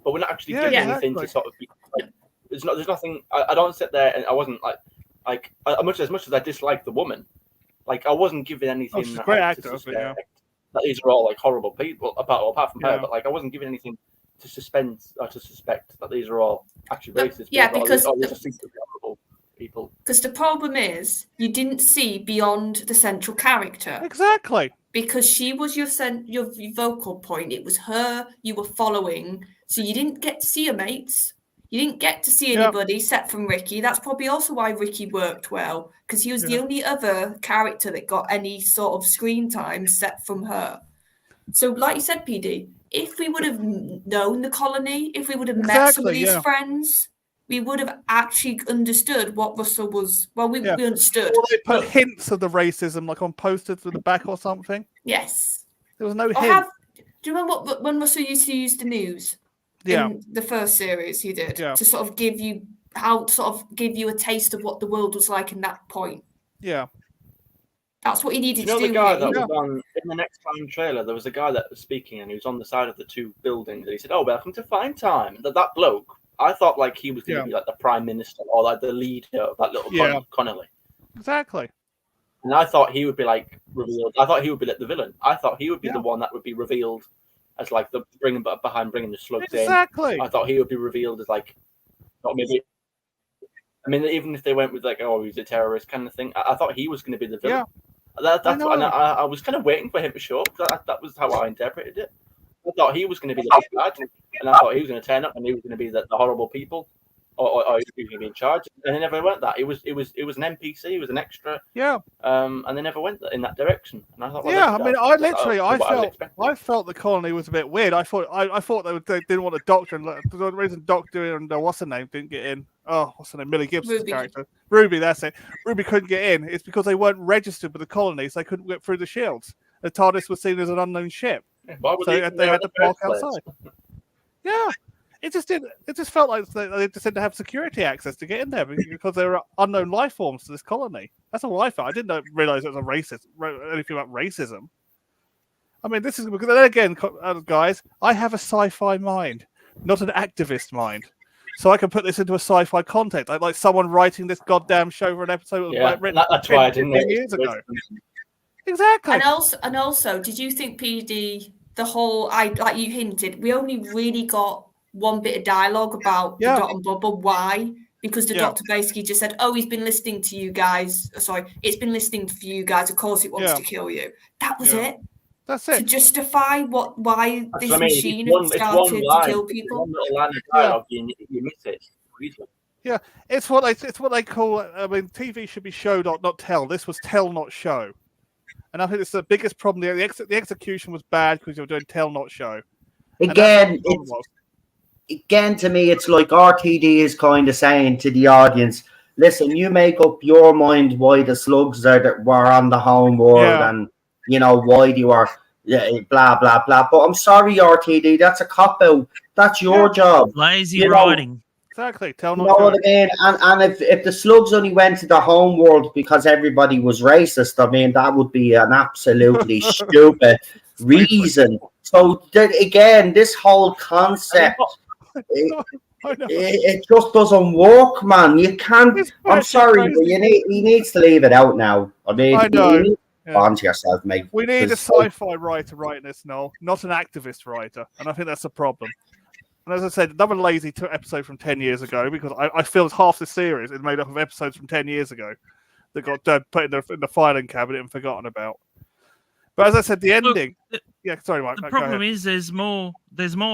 But we're not actually given anything to sort of be. Like, there's nothing. I don't sit there and I wasn't like as much as I dislike the woman, like I wasn't given anything. She's a great actor, that these are all like horrible people apart from her, but like I wasn't given anything to suspect that these are all actually racist. Yeah, because people. Because the problem is, you didn't see beyond the central character. Exactly. Because she was your vocal point. It was her you were following. So you didn't get to see her mates. You didn't get to see anybody except from Ricky. That's probably also why Ricky worked well. Because he was the only other character that got any sort of screen time set from her. So like you said, PD, if we would have known the colony, if we would have met some of these friends, we would have actually understood what Russell was. Well, we understood. Or they put hints of the racism, like on posters to the back or something. Yes. There was no hint. Do you remember when Russell used to use the news in the first series he did to sort of give you a taste of what the world was like in that point? Yeah. That's what he needed to do. The guy that was on in the next time trailer, there was a guy that was speaking and he was on the side of the two buildings and he said, "Oh, welcome to Fine Time." That bloke, I thought like he was going to be like the prime minister or like the leader of that little Connolly. Exactly. And I thought he would be like revealed. I thought he would be like the villain. I thought he would be the one that would be revealed as like the bringing the slugs in. Exactly. I thought he would be revealed as like, not maybe. I mean, even if they went with like, oh, he's a terrorist kind of thing, I thought he was going to be the villain. Yeah. I was kind of waiting for him to show up. That was how I interpreted it. I thought he was going to be the big bad, and I thought he was going to turn up and he was going to be the horrible people, or he was going to be in charge. And they never went that. It was an NPC. It was an extra. Yeah. And they never went in that direction. And I thought, I felt the colony was a bit weird. I thought they didn't want a doctor, and the reason Doctor and what's her name didn't get in. Oh, what's her name? Millie Gibson's character. Ruby, that's it. Ruby couldn't get in. It's because they weren't registered with the colony, so they couldn't get through the shields. The TARDIS was seen as an unknown ship. So they had to park outside. Yeah. It just felt like they just had to have security access to get in there because there were unknown life forms to this colony. That's all I felt. I didn't realize it was anything about racism. I mean, this is because then again, guys, I have a sci-fi mind, not an activist mind. So I can put this into a sci-fi context, like someone writing this goddamn show for an episode that was written that's why I didn't 10 years ago. Exactly. And also, did you think PD the whole like you hinted, we only really got one bit of dialogue about the Dot and Bubble. Why? Because the doctor basically just said, "Oh, he's been listening to you guys. Sorry, it's been listening for you guys. Of course, it wants to kill you." That was it. That's it. To justify why this machine started to kill people. One little line of dialogue, you miss it. Yeah, it's what they call. I mean, TV should be show, not tell. This was tell, not show, and I think it's the biggest problem. The execution was bad because you're doing tell, not show. Again, to me, it's like RTD is kind of saying to the audience, "Listen, you make up your mind why the slugs were on the home world and." You know, why do you are blah, blah, blah. But I'm sorry, RTD, that's a cop-out. That's your job. Lazy writing. Exactly. You know what I mean? And if the slugs only went to the home world because everybody was racist, I mean, that would be an absolutely stupid reason. So, again, this whole concept, it just doesn't work, man. You can't... I'm sorry, but he needs to leave it out now. I mean, I know. On to yourself, mate. We need a sci-fi writer writing this, Noel, not an activist writer, and I think that's a problem. And as I said, another lazy episode from 10 years ago, because I feel half the series is made up of episodes from 10 years ago that got put in the filing cabinet and forgotten about. But as I said, the ending. Sorry, Mike. The problem is there's more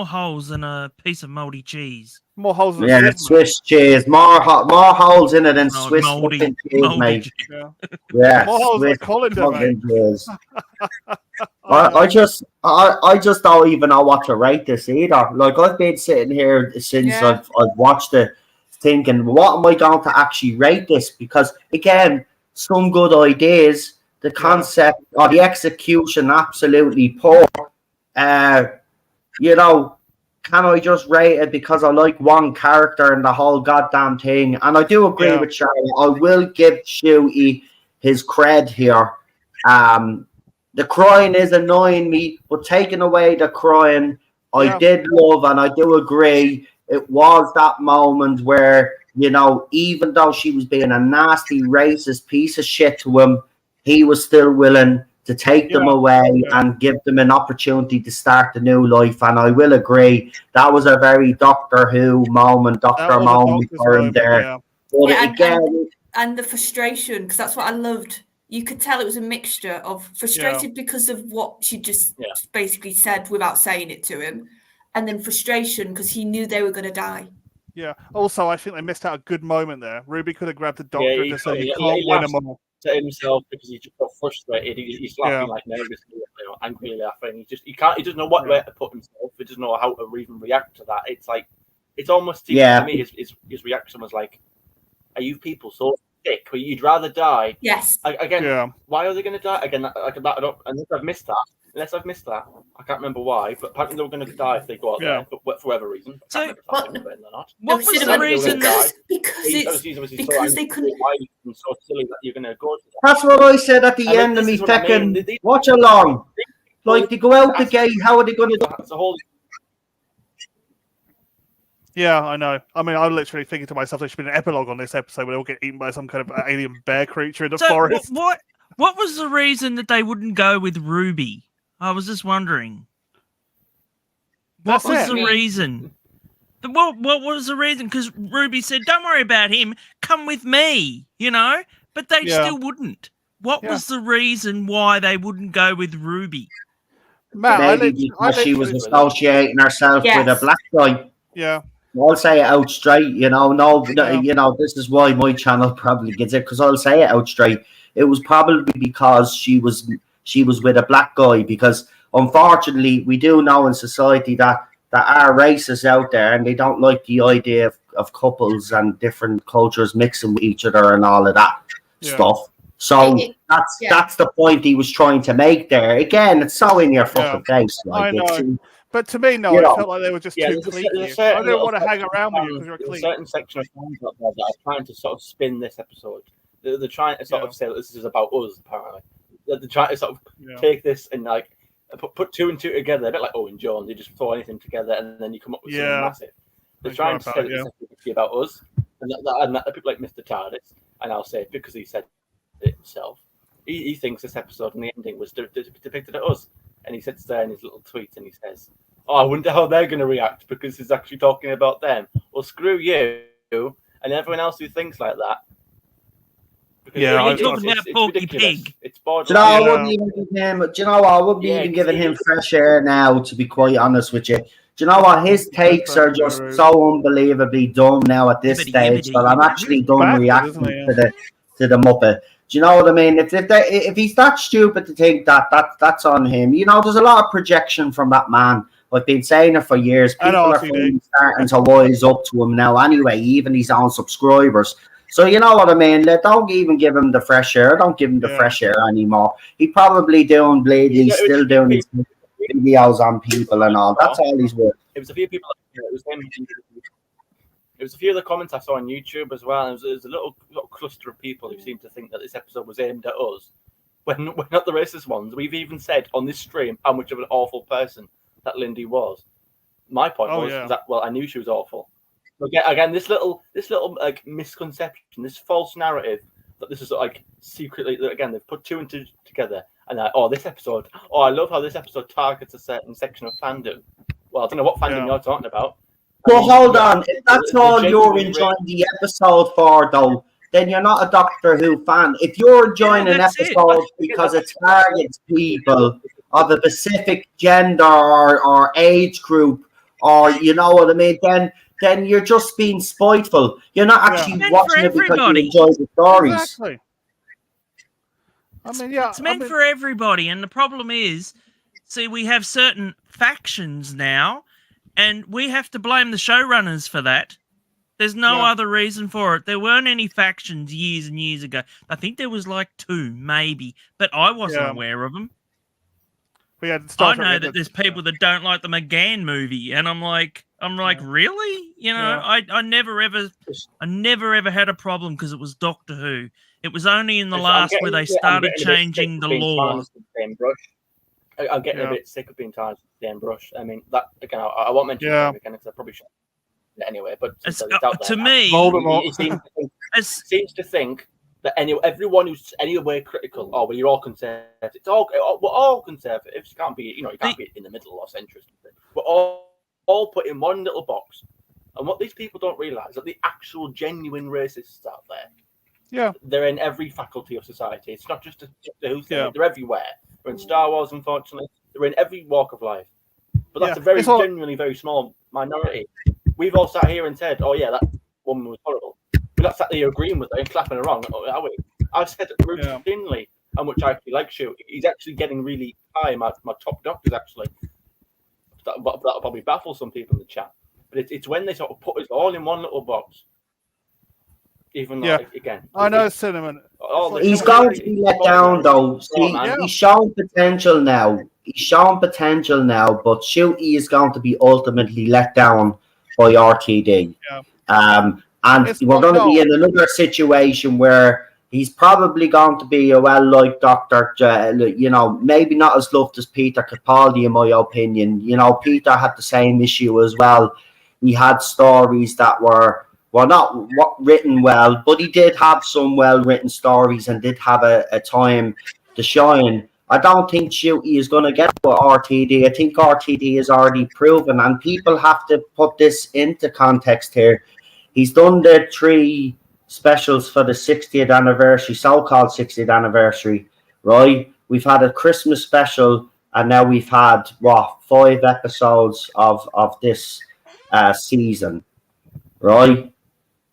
holes than a piece of moldy cheese. More holes than Swiss cheese. More holes in it than Swiss cheese, mate. Yeah. More holes than colander, mate. I just don't even know what to rate this either. Like, I've been sitting here since I've watched it, thinking, what am I going to actually rate this? Because again, some good ideas. The concept or the execution, absolutely poor. You know, can I just rate it because I like one character and the whole goddamn thing? And I do agree with Charlie. I will give Shuey his cred here. The crying is annoying me, but taking away the crying, I did love, and I do agree, it was that moment where, you know, even though she was being a nasty, racist piece of shit to him, he was still willing to take them away and give them an opportunity to start a new life. And I will agree, that was a very Doctor Who moment, for him there. But again, and the frustration, because that's what I loved. You could tell it was a mixture of frustrated because of what she just basically said without saying it to him, and then frustration because he knew they were going to die. Yeah. Also, I think they missed out a good moment there. Ruby could have grabbed the doctor and just said, "You can't he win them all." To himself because he just got frustrated. He's laughing like nervously, angrily laughing. He doesn't know what way to put himself. He doesn't know how to even react to that. It's like it's almost to me. His reaction was like, "Are you people so sick? You'd rather die?" Yes. Again, why are they going to die? Again, unless I've missed that, I can't remember why. But apparently they were going to die if they go out there, but for whatever reason. So, what was the reason? Because they couldn't. So silly that you're going to go to that. That's what I said at the end of me second watch along. Like they go out the gate, how are they going to do? It's a whole. Yeah, I know. I mean, I'm literally thinking to myself, there should be an epilogue on this episode where they all get eaten by some kind of alien bear creature in the forest. What was the reason that they wouldn't go with Ruby? I was just wondering. What was the reason? What was the reason? Because Ruby said, "Don't worry about him. Come with me." But they still wouldn't. What was the reason why they wouldn't go with Ruby? Matt, maybe because she was associating herself with a black guy. Yeah. I'll say it out straight, this is why my channel probably gets it, because I'll say it out straight. It was probably because she was with a black guy, because unfortunately we do know in society that are racists out there and they don't like the idea of couples and different cultures mixing with each other and all of that stuff. So that's the point he was trying to make there. Again, it's so in your fucking face. Like, I know. But to me, no, it felt like they were just too cliquey. I don't want to hang around with you because you're a clique. There's a certain section of fans out there that are trying to sort of spin this episode. They're trying to sort of say that this is about us, apparently. They're trying to sort of take this and like put two and two together, a bit like Owen Jones. You just throw anything together and then you come up with something massive. They're trying to say that this is about us, and that people like Mr. TARDIS, and I'll say it because he said it himself. He thinks this episode and the ending was depicted at us. And he sits there in his little tweet and he says, "Oh, I wonder how they're going to react because he's actually talking about them." Well, screw you and everyone else who thinks like that. Because you're talking about Porky Pig. It's borderline. Do you know, I wouldn't even give him. Do you know what? I wouldn't be even giving him fresh air now. To be quite honest with you, do you know what? His takes are just so unbelievably dumb now at this stage that I'm actually done reacting to the Muppet. Do you know what I mean? If he's that stupid to think that's on him, there's a lot of projection from that man. I've been saying it for years. People are starting to wise up to him now anyway, even his own subscribers. So you know what I mean? Don't even give him the fresh air. Don't give him the fresh air anymore. He probably doing bleeding. He's still doing his videos on people and all. That's all he's worth. It was a few people. It was him. It was a few of the comments I saw on YouTube as well. And it was a little cluster of people who seemed to think that this episode was aimed at us. When we're not the racist ones. We've even said on this stream how much of an awful person that Lindy was. My point was that, well, I knew she was awful. Again, this little like misconception, this false narrative that this is like secretly, again, they've put two and two together. And this episode, I love how this episode targets a certain section of fandom. Well, I don't know what fandom you're talking about. Well, hold on. If that's all you're enjoying the episode for, though, then you're not a Doctor Who fan. If you're enjoying an episode because it targets people of a specific gender or age group, or you know what I mean, then you're just being spiteful. You're not actually watching it because you enjoy the stories. Exactly. I mean, it's meant for everybody, and the problem is, see, we have certain factions now. And we have to blame the showrunners for that. There's no other reason for it. There weren't any factions years and years ago. I think there was like 2, maybe, but I wasn't aware of them. I know that there's people that don't like the McGann movie, and I'm like, really? I never ever had a problem because it was Doctor Who. It was only in the last where they started changing the law. I'm getting a bit sick of being tired of the same brush. I mean, that again, I won't mention it again because I probably shouldn't anyway. But it's out there to me, he seems to think that everyone who's anywhere critical, well, you're all conservative. We're all conservatives. You can't be, you can't be in the middle or centrist. We're all put in one little box, And what these people don't realise is that the actual genuine racists out Yeah. they're in every faculty of society. It's not just a Who thing. Yeah. They're everywhere. They're in Star Wars, unfortunately. They're in every walk of life. But that's Yeah. a very It's all- genuinely very small minority. We've all sat here and said, "Oh yeah, that woman was horrible." We're not sat here agreeing with her and clapping her wrong, are we? I've said routinely how much I actually like Shu. He's actually getting really high. My top doctors actually. That'll probably baffle some people in the chat. But it's when they sort of put us all in one little box. Even though, again, I know, Cinnamon. He's going to be let down, though. See, he's shown potential now. He's shown potential now, but Shooty is going to be ultimately let down by RTD. Yeah. And we're going to be in another situation where he's probably going to be a well-liked doctor, maybe not as loved as Peter Capaldi, in my opinion. Peter had the same issue as well. He had stories that were not written well, but he did have some well-written stories and did have a time to shine. I don't think Shooty is going to get with RTD. I think RTD is already proven, and people have to put this into context here. He's done the 3 specials for the 60th anniversary, so-called 60th anniversary, right? We've had a Christmas special, and now we've had, 5 episodes of this season, right?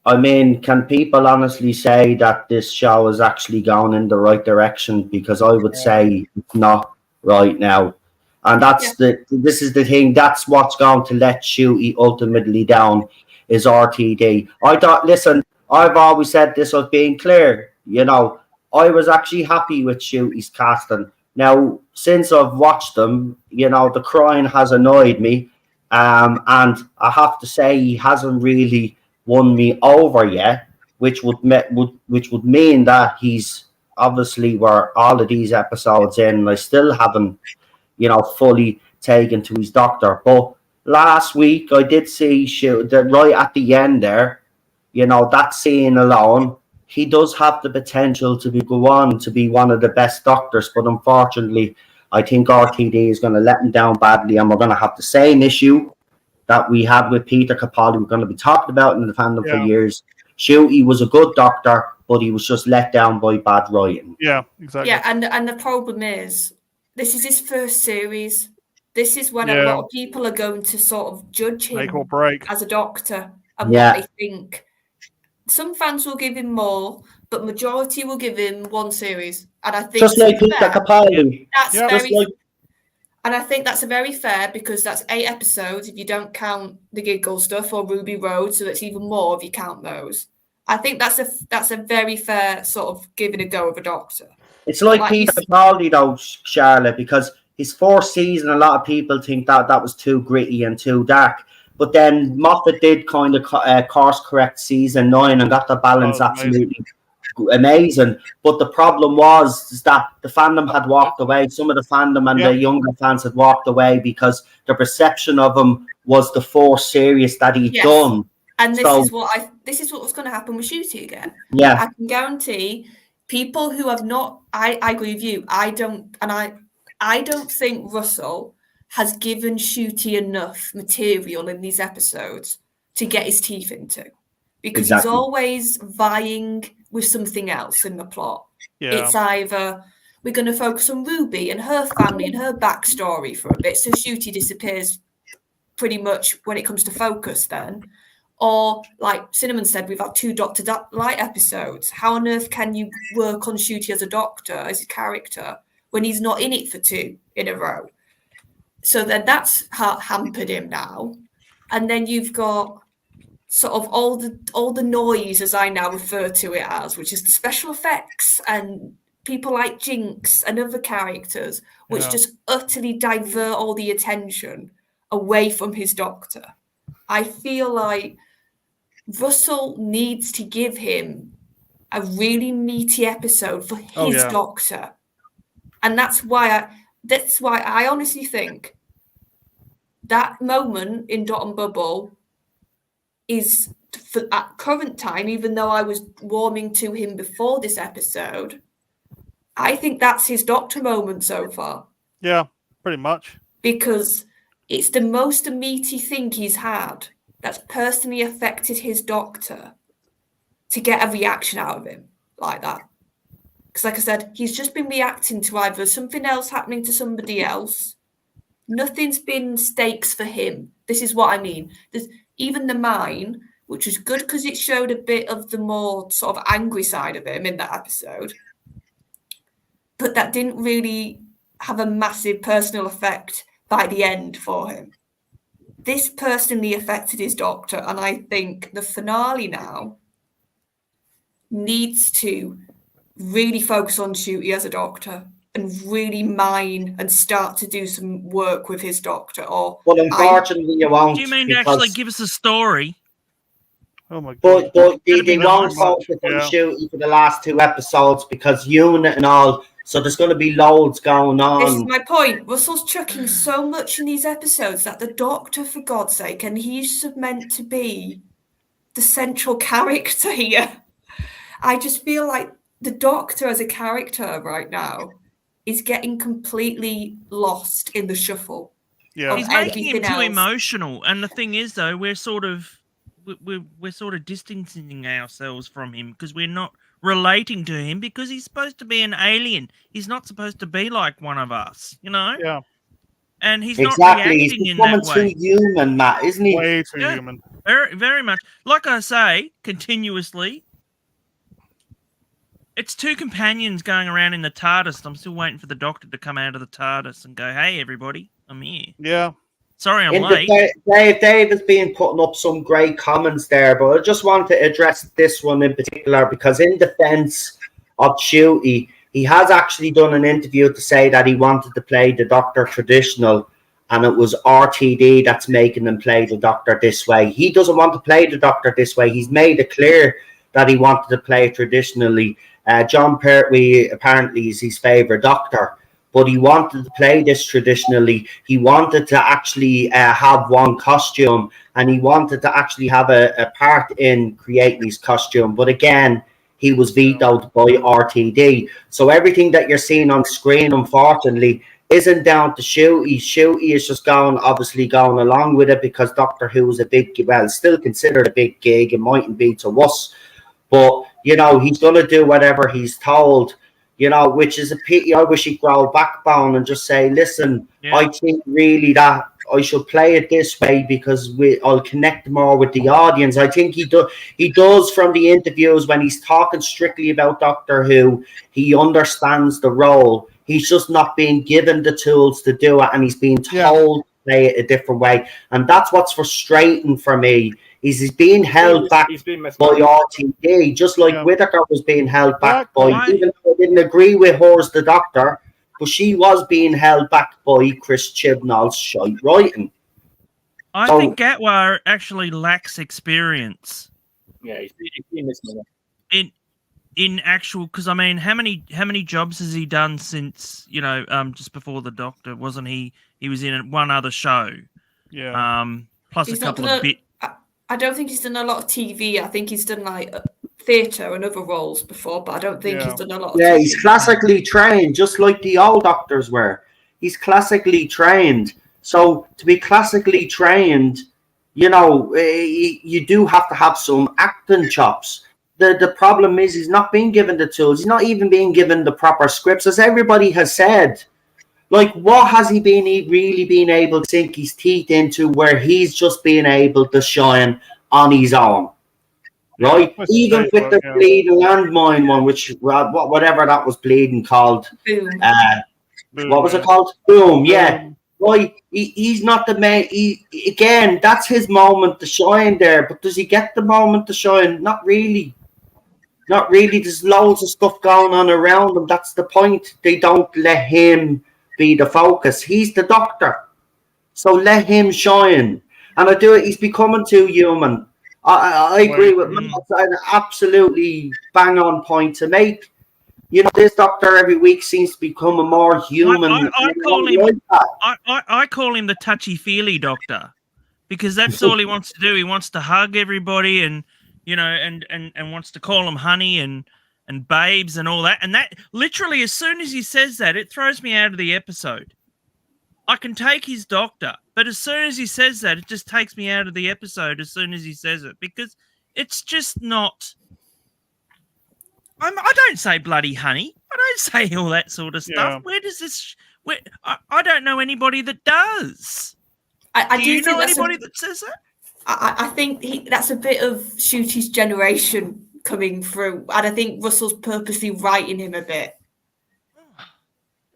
I mean, can people honestly say that this show is actually going in the right direction? Because I would say it's not right now. And this is the thing, that's what's going to let Shooty ultimately down, is RTD. I've always said this, was being clear, I was actually happy with Shooty's casting. Now, since I've watched them, the crying has annoyed me. And I have to say he hasn't really won me over yet, which would mean that he's obviously were all of these episodes in, and I still haven't, fully taken to his doctor. But last week I did see that right at the end there, that scene alone, he does have the potential to go on to be one of the best doctors, but unfortunately, I think RTD is going to let him down badly, and we're going to have the same issue that we had with Peter Capaldi. We're going to be talking about in the fandom for years. Shooty was a good doctor, but he was just let down by bad writing. Yeah, exactly. Yeah, and the problem is, this is his first series. This is when a lot of people are going to sort of judge him Make or break as a doctor and what they think. Some fans will give him more, but majority will give him 1 series. And I think just like Peter Capaldi. And I think that's a very fair, because that's 8 episodes if you don't count the Giggle stuff or Ruby Road, so that's even more if you count those. I think that's a very fair sort of giving a go of a doctor. It's like Peter Capaldi though, Charlotte, because his 4th season, a lot of people think that was too gritty and too dark. But then Moffat did kind of course correct season 9 and got the balance absolutely amazing. But the problem was that the fandom had walked away. Some of the fandom and the younger fans had walked away because the perception of him was the 4th series that he'd done. And this is what was going to happen with Shooty again. Yeah, I can guarantee people who have not. I agree with you. I don't think Russell has given Shooty enough material in these episodes to get his teeth into, because he's always vying with something else in the plot. It's either we're going to focus on Ruby and her family and her backstory for a bit, so Shooty disappears pretty much when it comes to focus then. Or, like Cinnamon said, we've had 2 Dr. Light episodes. How on earth can you work on Shooty as a doctor, as a character, when he's not in it for 2 in a row? So then that's hampered him now. And then you've got sort of all the noise, as I now refer to it as, which is the special effects and people like Jinx and other characters, which just utterly divert all the attention away from his doctor. I feel like Russell needs to give him a really meaty episode for his doctor. And that's why I honestly think that moment in Dot and Bubble is, at current time, even though I was warming to him before this episode, I think that's his doctor moment so far. Yeah, pretty much. Because it's the most meaty thing he's had that's personally affected his doctor to get a reaction out of him like that. Because like I said, he's just been reacting to either something else happening to somebody else. Nothing's been stakes for him. This is what I mean. There's even the mine, which was good because it showed a bit of the more sort of angry side of him in that episode. But that didn't really have a massive personal effect by the end for him. This personally affected his doctor, and I think the finale now needs to really focus on Shooty as a doctor and really mine and start to do some work with his doctor. Or But unfortunately, you won't. Do you mean to actually give us a story? Oh my god! But they be won't nice. focus on Shooty for the last 2 episodes because unit and all. So there's going to be loads going on. This is my point. Russell's chucking so much in these episodes that the Doctor, for God's sake, and he's meant to be the central character here. I just feel like the Doctor as a character right now is getting completely lost in the shuffle. Yeah, He's making him too emotional. And the thing is, though, we're sort of distancing ourselves from him because we're not relating to him because he's supposed to be an alien. He's not supposed to be like one of us, you know? Yeah. And he's not reacting He's in that way. too human, Matt, isn't he? Way too human. Very, very much. Like I say, continuously, it's 2 companions going around in the TARDIS. I'm still waiting for the Doctor to come out of the TARDIS and go, "Hey, everybody, I'm here." Yeah. Sorry, I'm late. Dave has been putting up some great comments there, but I just want to address this one in particular because in defense of Shooty, he has actually done an interview to say that he wanted to play the Doctor traditional and it was RTD that's making him play the Doctor this way. He doesn't want to play the Doctor this way. He's made it clear that he wanted to play traditionally. John Pertwee apparently is his favourite Doctor. But he wanted to play this traditionally. He wanted to actually have one costume and he wanted to actually have a part in creating his costume. But again, he was vetoed by RTD. So everything that you're seeing on screen, unfortunately, isn't down to Shooty. Shooty is just obviously going along with it because Doctor Who is still considered a big gig. It mightn't be to us. But, you know, he's going to do whatever he's told. You know, which is a pity. I wish he'd grow a backbone and just say, listen, I think really that I should play it this way because I'll connect more with the audience. I think he does from the interviews when he's talking strictly about Doctor Who, he understands the role. He's just not being given the tools to do it and he's being told to play it a different way. And that's what's frustrating for me. He's being held back by RTD, just like Whittaker was being held back by, even though I didn't agree with her as the Doctor, but she was being held back by Chris Chibnall's shite writing. I think Gatwa actually lacks experience. Yeah, he's been missing in actual, because I mean, how many jobs has he done since, you know, just before the Doctor? Wasn't he was in one other show? Yeah. Plus he's a couple of bit. I don't think he's done a lot of TV. I think he's done like theatre and other roles before, but I don't think he's done a lot of TV. He's classically trained, just like the old Doctors were. He's classically trained. So to be classically trained, you know, you do have to have some acting chops. The problem is he's not being given the tools. He's not even being given the proper scripts, as everybody has said. Like, what has he really been able to sink his teeth into where he's just being able to shine on his own? Right? Even with the bleeding landmine one, which, whatever that was bleeding called. Boom. What was it called? Boom, yeah. Right? He's not the man. Again, that's his moment to shine there. But does he get the moment to shine? Not really. Not really. There's loads of stuff going on around him. That's the point. They don't let him be the focus. He's the Doctor, so let him shine. And I do it. He's becoming too human. I agree with Matt. An absolutely bang on point to make. You know, this Doctor every week seems to become a more human. I call him the touchy-feely Doctor because that's all he wants to do. He wants to hug everybody and, you know, and wants to call them honey and babes and all that. And that literally, as soon as he says that, it throws me out of the episode. I can take his Doctor, But as soon as he says that, it just takes me out of the episode as soon as he says it, because it's just not... I don't say bloody honey. I don't say all that sort of stuff. Yeah. Where does this... I don't know anybody that does. I do you know anybody that says that? I think that's a bit of Shooty's generation coming through, and I think Russell's purposely writing him a bit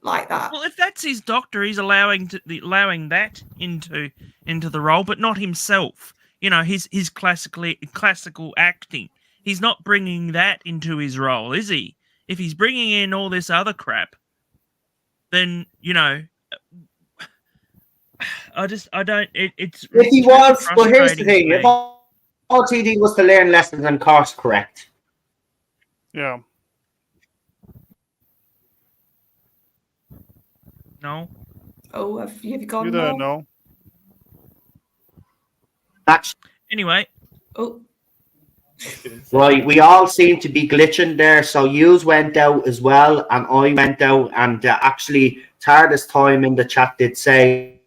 like that. Well, if that's his doctor, he's allowing that into the role, but not himself. You know, his classical acting. He's not bringing that into his role, is he? If he's bringing in all this other crap, then you know, I don't. It's if he was, well, here's the thing: to me. if all TD was to learn lessons and course correct, Yeah. No. Oh, have you gone? You don't know. that's Anyway, Oh, right. We all seem to be glitching there. So yous went out as well, and I went out, and actually, TARDIS time in the chat did say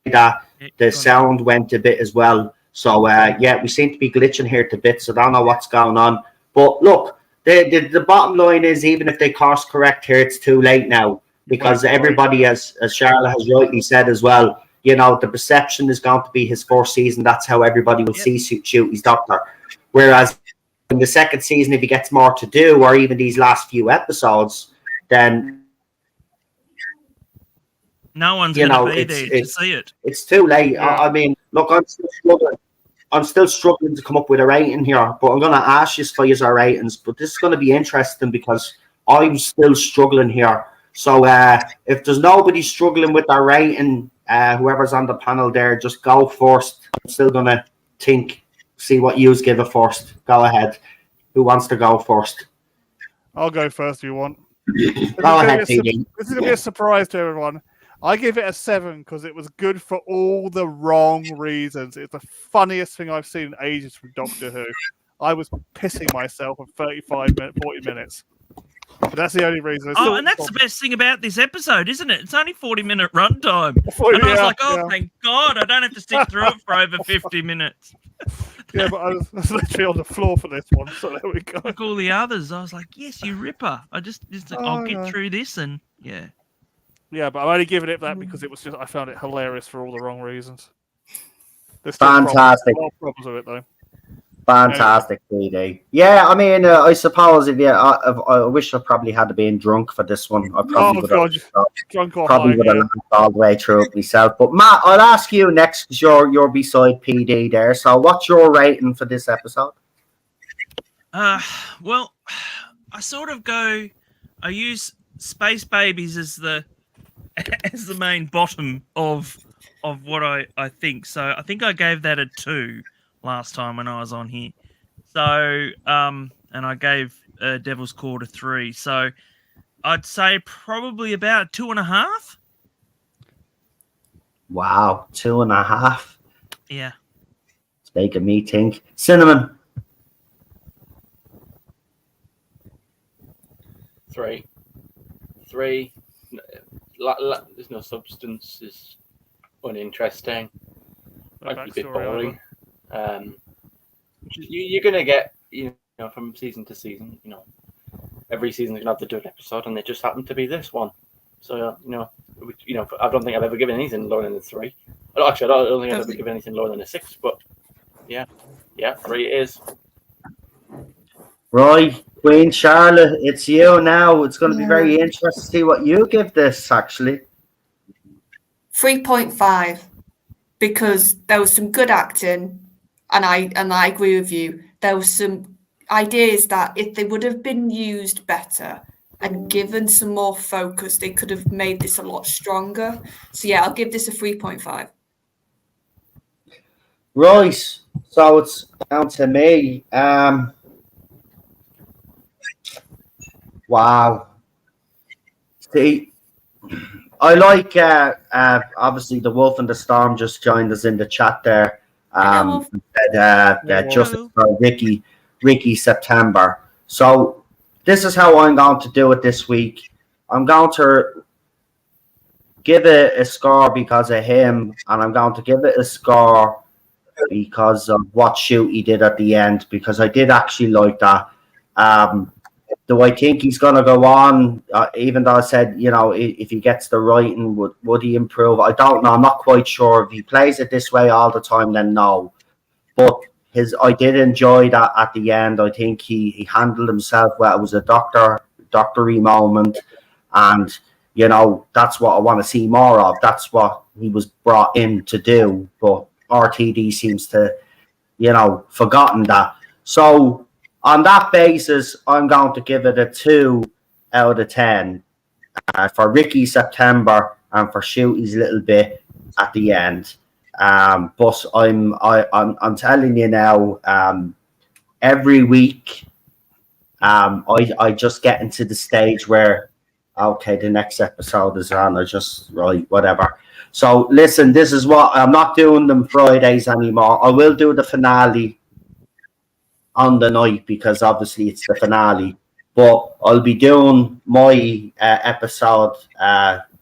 that the sound went a bit as well. So yeah, we seem to be glitching here to bits. So I don't know what's going on. But look, the bottom line is, even if they course correct here, it's too late now, because everybody, as Charlotte has rightly said as well, you know, the perception is going to be his first season. That's how everybody will see Shooty's doctor. Whereas in the second season, if he gets more to do, or even these last few episodes, then no one's going to be there to see it. It's too late. Yeah. I mean, look, I'm still struggling to come up with a rating here, but I'm going to ask you for your ratings. But this is going to be interesting because I'm still struggling here. So if there's nobody struggling with their rating, whoever's on the panel there, just go first. I'm still going to see what yous give it first. Go ahead. Who wants to go first? I'll go first if you want. Go ahead, PD. This is going to be a surprise to everyone. I give it a 7 because it was good for all the wrong reasons. It's the funniest thing I've seen in ages from Doctor Who. I was pissing myself for 40 minutes. But that's the only reason. And that's the best thing about this episode, isn't it? It's only 40-minute runtime. And I was like, thank God, I don't have to sit through it for over 50 minutes. Yeah, but I was literally on the floor for this one, so there we go. Like all the others, I was like, yes, you ripper. I'll get through this, and yeah. Yeah, but I'm only giving it that because it was I found it hilarious for all the wrong reasons. There's Fantastic. Problems with it though. Fantastic, PD. Yeah, I mean, I suppose I wish I probably had been drunk for this one. I probably would have laughed all the way through it myself. But Matt, I'll ask you next because you're beside PD there. So, what's your rating for this episode? Well, I sort of go. I use Space Babies as the main bottom of what I think. So I think I gave that a 2 last time when I was on here. So and I gave Devil's Court a 3. So I'd say probably about 2.5. Wow, 2.5. Yeah. It's making me think. Cinnamon. 3. There's no substance. It's uninteresting. Might be a bit boring. You're gonna get, from season to season. Every season you're gonna have the good episode, and it just happened to be this one. So I don't think I've ever given anything lower than a 3. Actually, I don't think I've ever given anything lower than a 6. But yeah, 3 it is. Right, Queen Charlotte, it's you now. It's going to be very interesting to see what you give this, actually. 3.5, because there was some good acting, and I agree with you. There was some ideas that if they would have been used better and given some more focus, they could have made this a lot stronger. So yeah, I'll give this a 3.5. Right, so it's down to me. Wow. See, I like, obviously, the Wolf and the Storm just joined us in the chat there. Just for Ricky September. So this is how I'm going to do it this week. I'm going to give it a score because of him, and I'm going to give it a score because of what shoot he did at the end, because I did actually like that. Do I think he's going to go on? Even though I said, if he gets the writing, would he improve? I don't know. I'm not quite sure. If he plays it this way all the time, then no. But I did enjoy that at the end. I think he handled himself well. It was a doctory moment, and that's what I want to see more of. That's what he was brought in to do. But RTD seems to, forgotten that. So on that basis, I'm going to give it a 2 out of 10 for Ricky September and for Shooty's little bit at the end. But I'm telling you now, every week, I just get into the stage where, okay, the next episode is on. I just whatever. So listen, this is what I'm not doing them Fridays anymore. I will do the finale on the night because obviously it's the finale. But I'll be doing my episode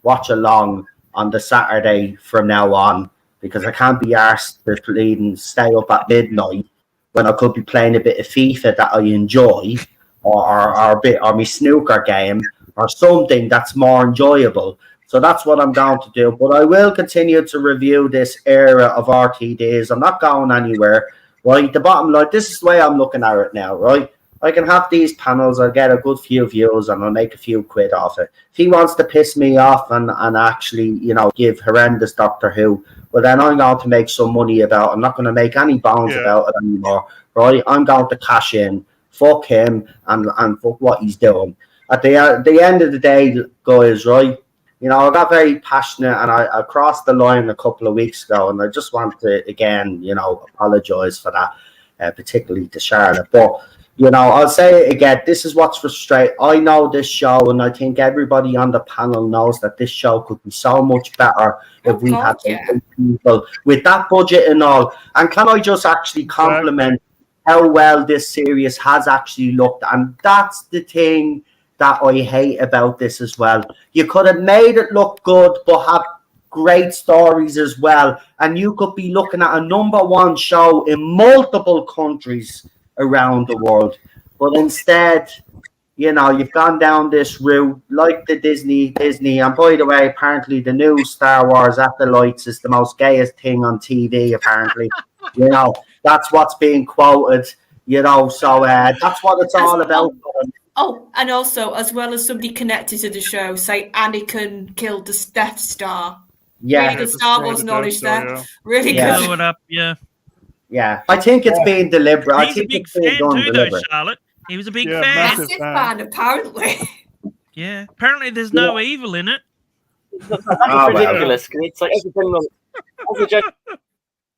watch along on the Saturday from now on, because I can't be arsed to stay up at midnight when I could be playing a bit of FIFA that I enjoy, or my snooker game, or something that's more enjoyable. So that's what I'm going to do. But I will continue to review this era of RTDs. I'm not going anywhere, right? The bottom line, this is the way I'm looking at it now, right? I can have these panels, I'll get a good few views, and I'll make a few quid off it. If he wants to piss me off and actually, give horrendous Doctor Who, well, then I'm going to make some money about it. I'm not going to make any bones about it anymore, right? I'm going to cash in. Fuck him and fuck what he's doing. At the end of the day, guys, right? I got very passionate, and I crossed the line a couple of weeks ago, and I just want to, again, apologise for that, particularly to Charlotte. But, I'll say it again, this is what's frustrating. I know this show, and I think everybody on the panel knows that this show could be so much better if we had people with that budget and all. And can I just actually compliment how well this series has actually looked? And that's the thing that I hate about this as well. You could have made it look good, but have great stories as well. And you could be looking at a #1 show in multiple countries around the world. But instead, you've gone down this route like the Disney. And by the way, apparently the new Star Wars Acolytes is the most gayest thing on TV, apparently. That's what's being quoted, so that's what it's all about. Oh, and also, as well as somebody connected to the show, say Anakin killed the Death Star. Yeah. Really good Star Wars knowledge there. Yeah. Really Yeah. good. Blow it up, yeah. Yeah, I think it's being deliberate. He's a big fan too, though, Charlotte. He was a big fan. Massive fan, apparently. Yeah, apparently there's no evil in it. That's ridiculous. It's like as a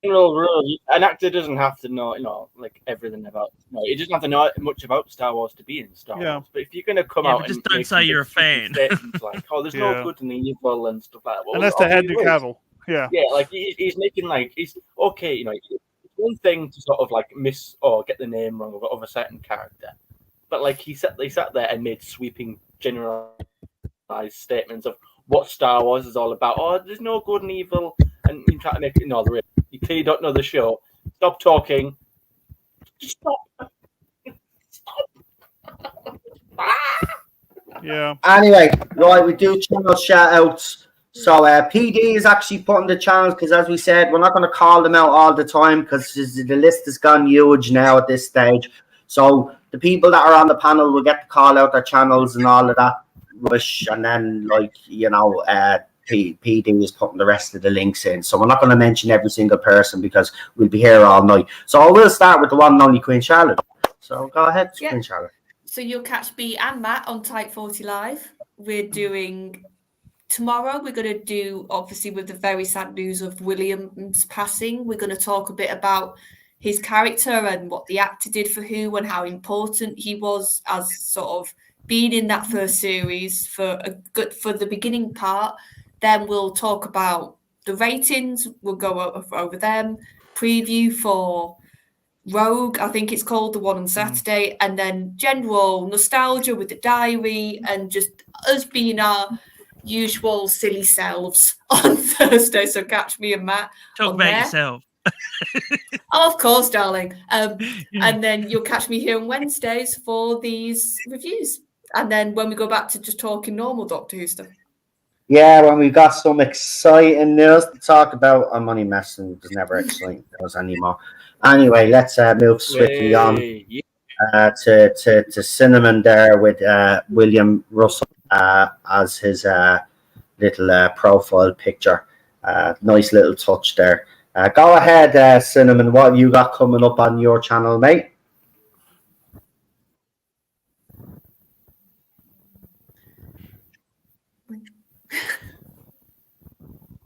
general rule, an actor doesn't have to know, like everything about. He doesn't have to know much about Star Wars to be in Star Wars. But if you're going to come out just and don't say you're a fan, like, there's no good and evil and stuff like that. Well, unless they had Henry Cavill. Yeah, like he's making he's okay. It's one thing to sort of like miss or get the name wrong of a certain character, but like he sat there and made sweeping generalized statements of what Star Wars is all about. Oh, there's no good and evil, and you try to make it you clearly don't know the show. Stop talking. Just stop. Yeah. Anyway, right, we do channel shout outs. So PD is actually putting the channels, because as we said, we're not going to call them out all the time because the list has gone huge now at this stage. So the people that are on the panel will get to call out their channels and all of that rubbish, and then PD is putting the rest of the links in. So we're not going to mention every single person because we'll be here all night. So I will start with the one and only Queen Charlotte. So go ahead, Queen Charlotte. So you'll catch me and Matt on Type 40 Live. We're doing... Tomorrow, we're going to do, obviously, with the very sad news of William's passing, we're going to talk a bit about his character and what the actor did for Who and how important he was as sort of being in that first series for the beginning part. Then we'll talk about the ratings. We'll go over them. Preview for Rogue, I think it's called, the one on Saturday. And then general nostalgia with the diary and just us being our usual silly selves on Thursday. So catch me and Matt. Talk about yourself. Oh, of course, darling. And then you'll catch me here on Wednesdays for these reviews. And then when we go back to just talking normal Doctor Who stuff. Yeah, when we got some exciting news to talk about, I'm only messing. There's never exciting news anymore. Anyway, let's move swiftly on to Cinnamon there with William Russell as his little profile picture. Nice little touch there. Go ahead, Cinnamon. What have you got coming up on your channel, mate?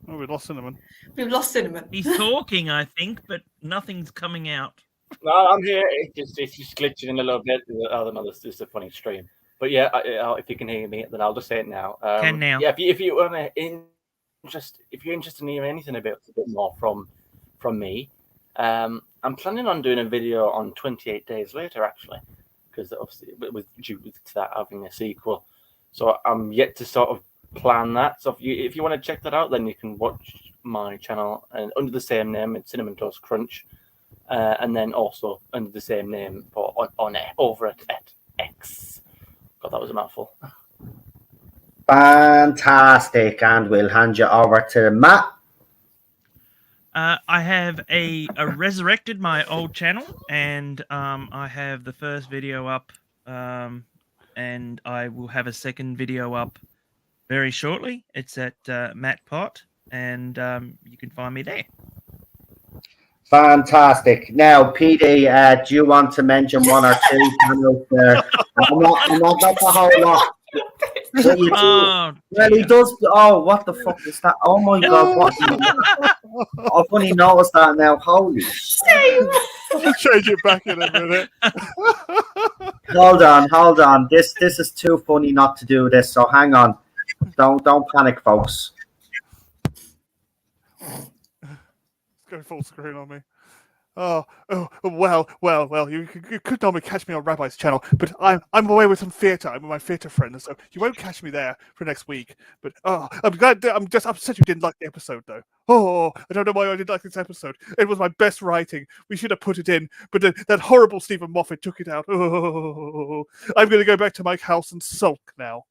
Oh, we lost Cinnamon. We've lost Cinnamon. He's talking, I think, but nothing's coming out. No, I'm here. It's just glitching in a little bit. I don't know. This is a funny stream. But yeah, if you can hear me, then I'll just say it now. Can now. Yeah, if you want to if you're interested in hearing anything a bit more from me, I'm planning on doing a video on 28 Days Later, actually, because obviously it was due to that having a sequel. So I'm yet to sort of plan that. So if you want to check that out, then you can watch my channel and under the same name, it's Cinnamon Toast Crunch, and then also under the same name over at X. God, that was a mouthful. Fantastic, and we'll hand you over to Matt. I have a resurrected my old channel, and I have the first video up, and I will have a second video up very shortly. It's at Matt Pot, and you can find me there. Fantastic. Now, PD, do you want to mention one or two channels there? I'm not got the whole lot. Well, he does. Oh, what the fuck is that? Oh my god! What? I've only noticed that now. Holy shit! I'll change it back in a minute. Hold on. This is too funny not to do this. So hang on. Don't panic, folks. Go full screen on me. Oh, well. You could normally catch me on Rabbi's channel, but I'm away with some theatre. I'm with my theatre friends, so you won't catch me there for next week. But I'm glad. I'm just upset you didn't like the episode, though. Oh, I don't know why I didn't like this episode. It was my best writing. We should have put it in, but that horrible Stephen Moffat took it out. Oh, I'm going to go back to my house and sulk now.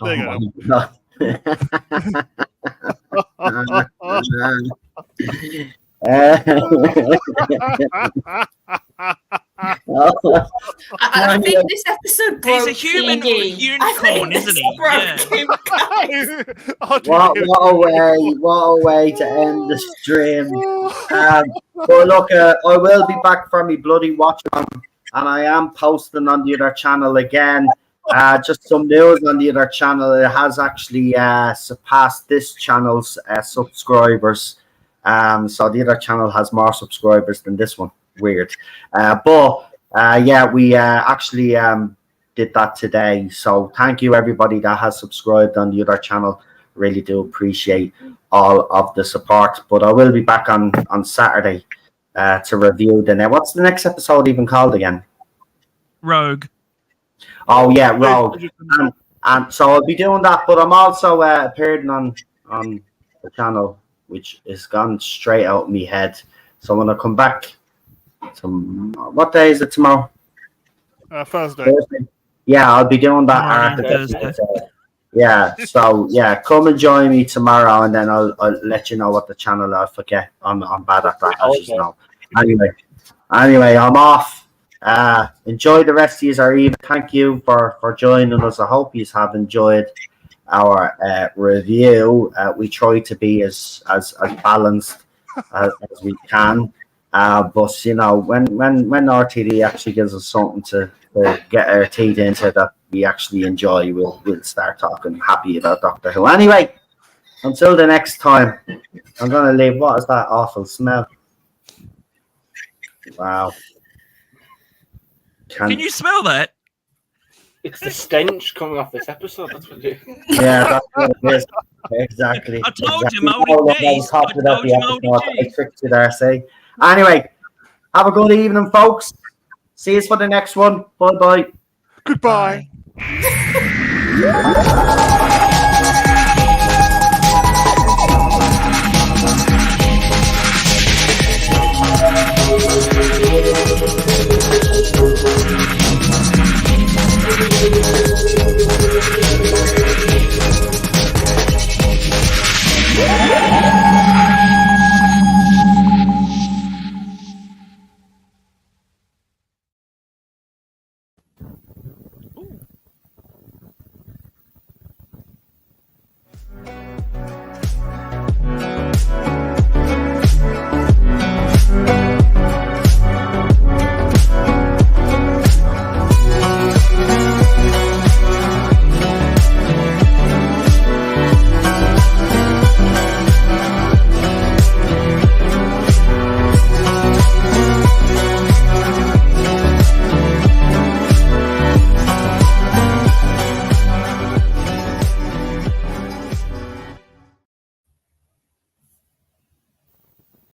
There you go. I think this episode broke. He's a human unicorn, isn't he? Yeah. What a way to end the stream. But look, I will be back for me bloody watch on, and I am posting on the other channel again. Just some news on the other channel. It has actually surpassed this channel's subscribers. So the other channel has more subscribers than this one. Weird. But we actually did that today. So thank you everybody that has subscribed on the other channel. Really do appreciate all of the support. But I will be back on Saturday to review what's the next episode even called again? Rogue. Oh yeah, Rogue. And so I'll be doing that, but I'm also appearing on the channel, which is gone straight out of my head. So when I come back, what day is it tomorrow? Thursday. Yeah, I'll be doing that. Yeah, so yeah, come and join me tomorrow, and then I'll let you know what the channel. I forget. I'm bad at that. As you know. Anyway, I'm off. Enjoy the rest of your evening. Thank you for joining us. I hope you have enjoyed our review. We try to be as balanced as we can, but you know, when RTD actually gives us something to get our teeth into that we actually enjoy, we'll start talking happy about Doctor Who. Anyway, until the next time, I'm gonna leave. What is that awful smell? Wow. Can you smell that? It's the stench coming off this episode. That's what it is. Yeah, that's what it is. Exactly. I told you, Moldy Cheese. I told you, Moldy Cheese. I tricked you there, see. Anyway, have a good evening, folks. See you for the next one. Bye-bye. Goodbye. Bye. Bye.